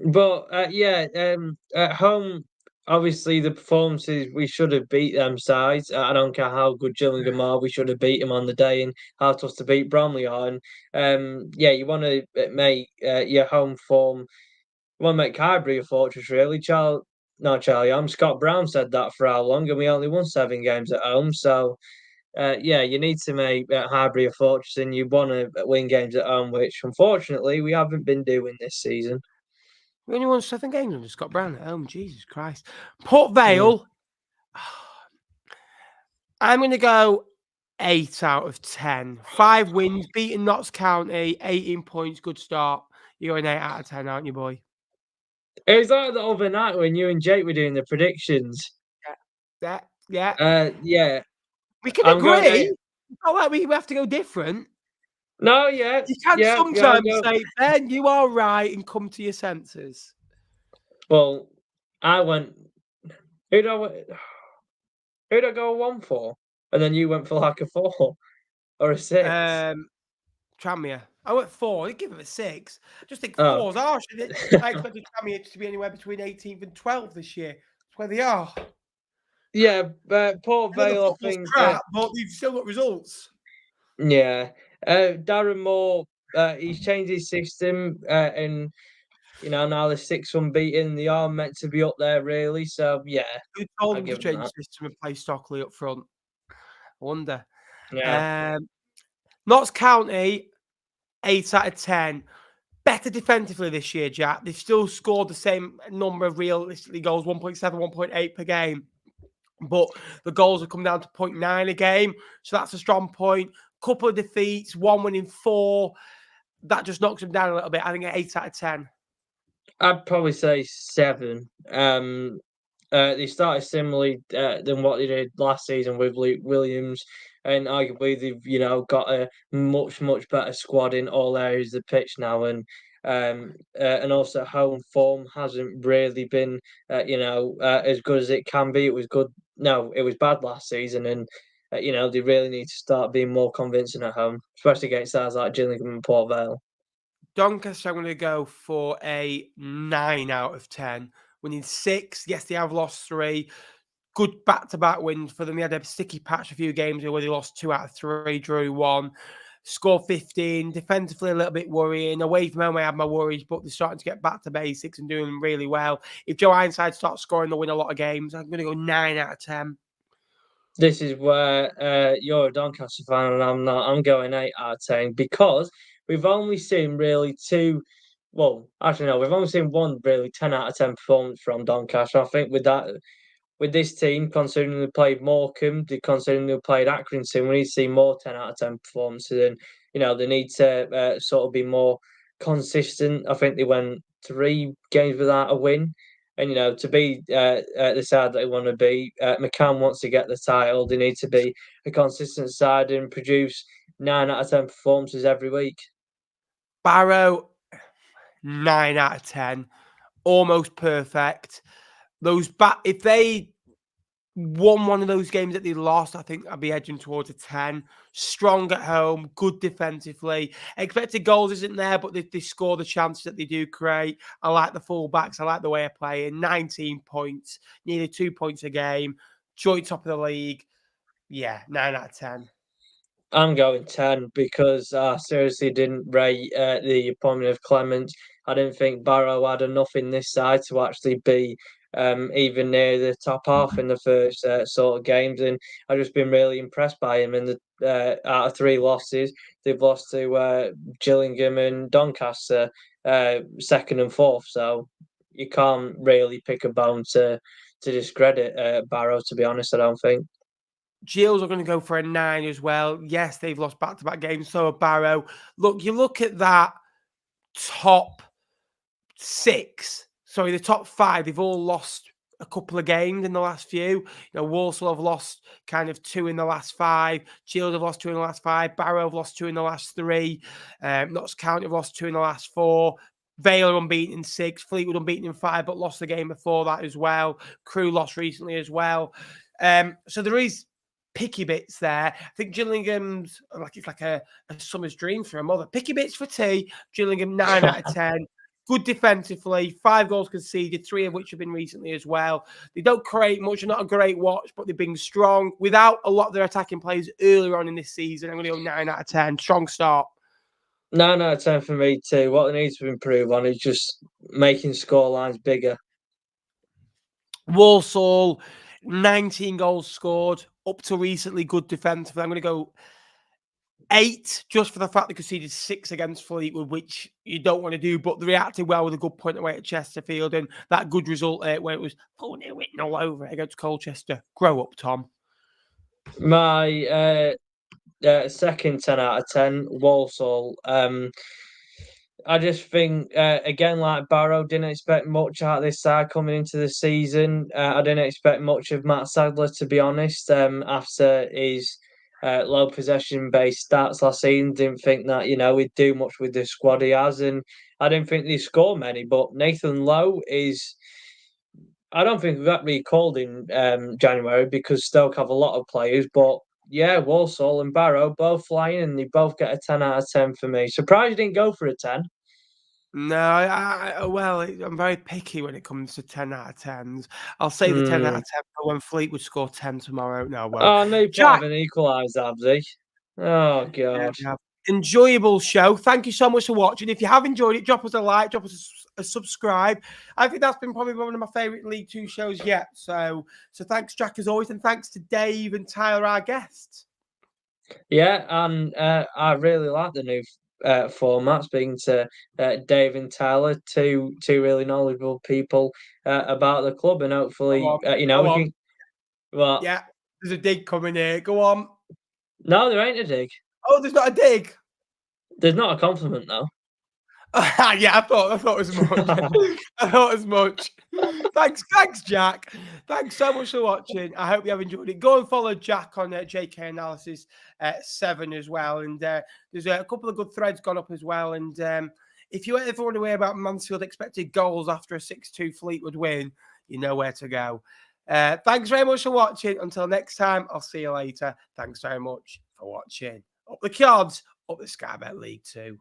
But at home, obviously the performances, we should have beat them sides. I don't care how good Gillingham are, we should have beat them on the day, and how tough to beat Bromley are. And you want to make your home form. You want to make Highbury a fortress, really. Scott Brown said that for how long, and we only won 7 games at home. So. You need to make Highbury a fortress, and you want to win games at home, which unfortunately we haven't been doing this season. We only won 7 games under Scott Brown at home. Jesus Christ. Port Vale. I'm going to go 8 out of 10. 5 wins, beating Notts County, 18 points, good start. You're an 8 out of 10, aren't you, boy? It was like the other night when you and Jake were doing the predictions. Yeah. Yeah. We can agree. It's not like we have to go different. No, yeah. You can sometimes say, Ben, you are right, and come to your senses. Well, I went... Who'd I go 1 for? And then you went for like a 4 or a 6. Tranmere. I went 4. I'd give him a 6. I just think 4's harsh, isn't it? I expected Tranmere to be anywhere between 18th and 12th this year. That's where they are. Yeah, but Port Vale, I think... crap, but they've still got results. Yeah. Darren Moore, he's changed his system, and now they're 6 unbeaten. They are meant to be up there, really. So yeah, who told them to change the system and play Stockley up front? I wonder. Yeah. Notts County, 8 out of 10. Better defensively this year, Jack. They've still scored the same number of realistically goals, 1.7, 1.8 per game. But the goals have come down to 0.9 a game. So that's a strong point. Couple of defeats, 1 winning 4. That just knocks them down a little bit. I think an 8 out of 10. I'd probably say 7. They started similarly than what they did last season with Luke Williams. And arguably they've, got a much, much better squad in all areas of the pitch now. And also home form hasn't really been, as good as it can be. It was good. No, it was bad last season. And, they really need to start being more convincing at home, especially against sides like Gillingham and Port Vale. Doncaster, I'm going to go for a 9 out of 10. Winning 6. Yes, they have lost 3. good back-to-back wins for them. They had a sticky patch a few games where they lost 2 out of 3, drew 1, scored 15. Defensively, a little bit worrying. Away from home, I had my worries, but they're starting to get back to basics and doing really well. If Joe Ironside starts scoring, they'll win a lot of games. I'm going to go 9 out of 10. This is where you're a Doncaster fan and I'm not. I'm going 8 out of 10 because we've only seen really two. Well, actually, no, we've only seen one really 10 out of 10 performance from Doncaster. I think with this team, considering they played Morecambe, considering they played Accrington, we need to see more 10 out of 10 performances. And, they need to sort of be more consistent. I think they went 3 games without a win. And, to be the side that they want to be, McCann wants to get the title. They need to be a consistent side and produce 9 out of 10 performances every week. Barrow, 9 out of 10. Almost perfect. If they won one of those games that they lost, I think I'd be edging towards a 10. Strong at home, good defensively. Expected goals isn't there, but they score the chances that they do create. I like the fullbacks. I like the way they're playing. 19 points, nearly 2 points a game. Joint top of the league. Yeah, 9 out of 10. I'm going 10 because I seriously didn't rate the appointment of Clement. I didn't think Barrow had enough in this side to actually be even near the top half in the first sort of games. And I've just been really impressed by him. And out of 3 losses, they've lost to Gillingham and Doncaster, 2nd and 4th. So you can't really pick a bone to discredit Barrow, to be honest, I don't think. Gills are going to go for a 9 as well. Yes, they've lost back-to-back games. So have Barrow. Look, you look at that top 6. Sorry, the top 5. They've all lost a couple of games in the last few. Walsall have lost kind of 2 in the last 5. Gills have lost 2 in the last 5. Barrow have lost 2 in the last 3. Notts County have lost 2 in the last 4. Vale are unbeaten in 6. Fleetwood unbeaten in 5, but lost the game before that as well. Crewe lost recently as well. So there is picky bits there. I think Gillingham's it's like a summer's dream for a mother. Picky bits for tea. Gillingham 9 out of 10. Good defensively, 5 goals conceded, 3 of which have been recently as well. They don't create much, they're not a great watch, but they've been strong without a lot of their attacking players earlier on in this season. I'm going to go 9 out of 10. Strong start. 9 out of 10 for me too. What they need to improve on is just making scorelines bigger. Walsall, 19 goals scored, up to recently good defensively. I'm going to go 8 just for the fact they conceded 6 against Fleetwood, which you don't want to do, but they reacted well with a good point away at Chesterfield and that good result where it was 4-0 written all over against Colchester. Grow up, Tom. My second 10 out of 10, Walsall. I just think, again, like Barrow, didn't expect much out of this side coming into the season. I didn't expect much of Matt Sadler, to be honest, after his low possession-based stats last season. Didn't think that, he'd do much with the squad he has, and I didn't think they score many. But Nathan Lowe is... I don't think we got recalled in January because Stoke have a lot of players, but yeah, Walsall and Barrow both flying and they both get a 10 out of 10 for me. Surprised you didn't go for a 10. No, I'm very picky when it comes to 10 out of 10s. I'll say the 10 out of 10 for when Fleetwood score 10 tomorrow. No, well. Oh, no, Jack. An equaliser, Absy. Oh, God. Yeah. Enjoyable show. Thank you so much for watching. If you have enjoyed it, drop us a like, drop us a subscribe. I think that's been probably one of my favourite League 2 shows yet. So thanks, Jack, as always, and thanks to Dave and Tyler, our guests. Yeah, and I really like the new format, speaking to Dave and Tyler, two really knowledgeable people about the club, and hopefully, we can... What? Yeah, there's a dig coming here. Go on. No, there ain't a dig. Oh, there's not a dig? There's not a compliment, though. Yeah, I thought as much. I thought as much. Thanks, Jack. Thanks so much for watching. I hope you have enjoyed it. Go and follow Jack on JK Analysis 7 as well. And there's a couple of good threads gone up as well. And if you ever want to hear about Mansfield expected goals after a 6-2 Fleetwood win, you know where to go. Thanks very much for watching. Until next time, I'll see you later. Thanks very much for watching. Up the cards, up the Sky Bet League 2.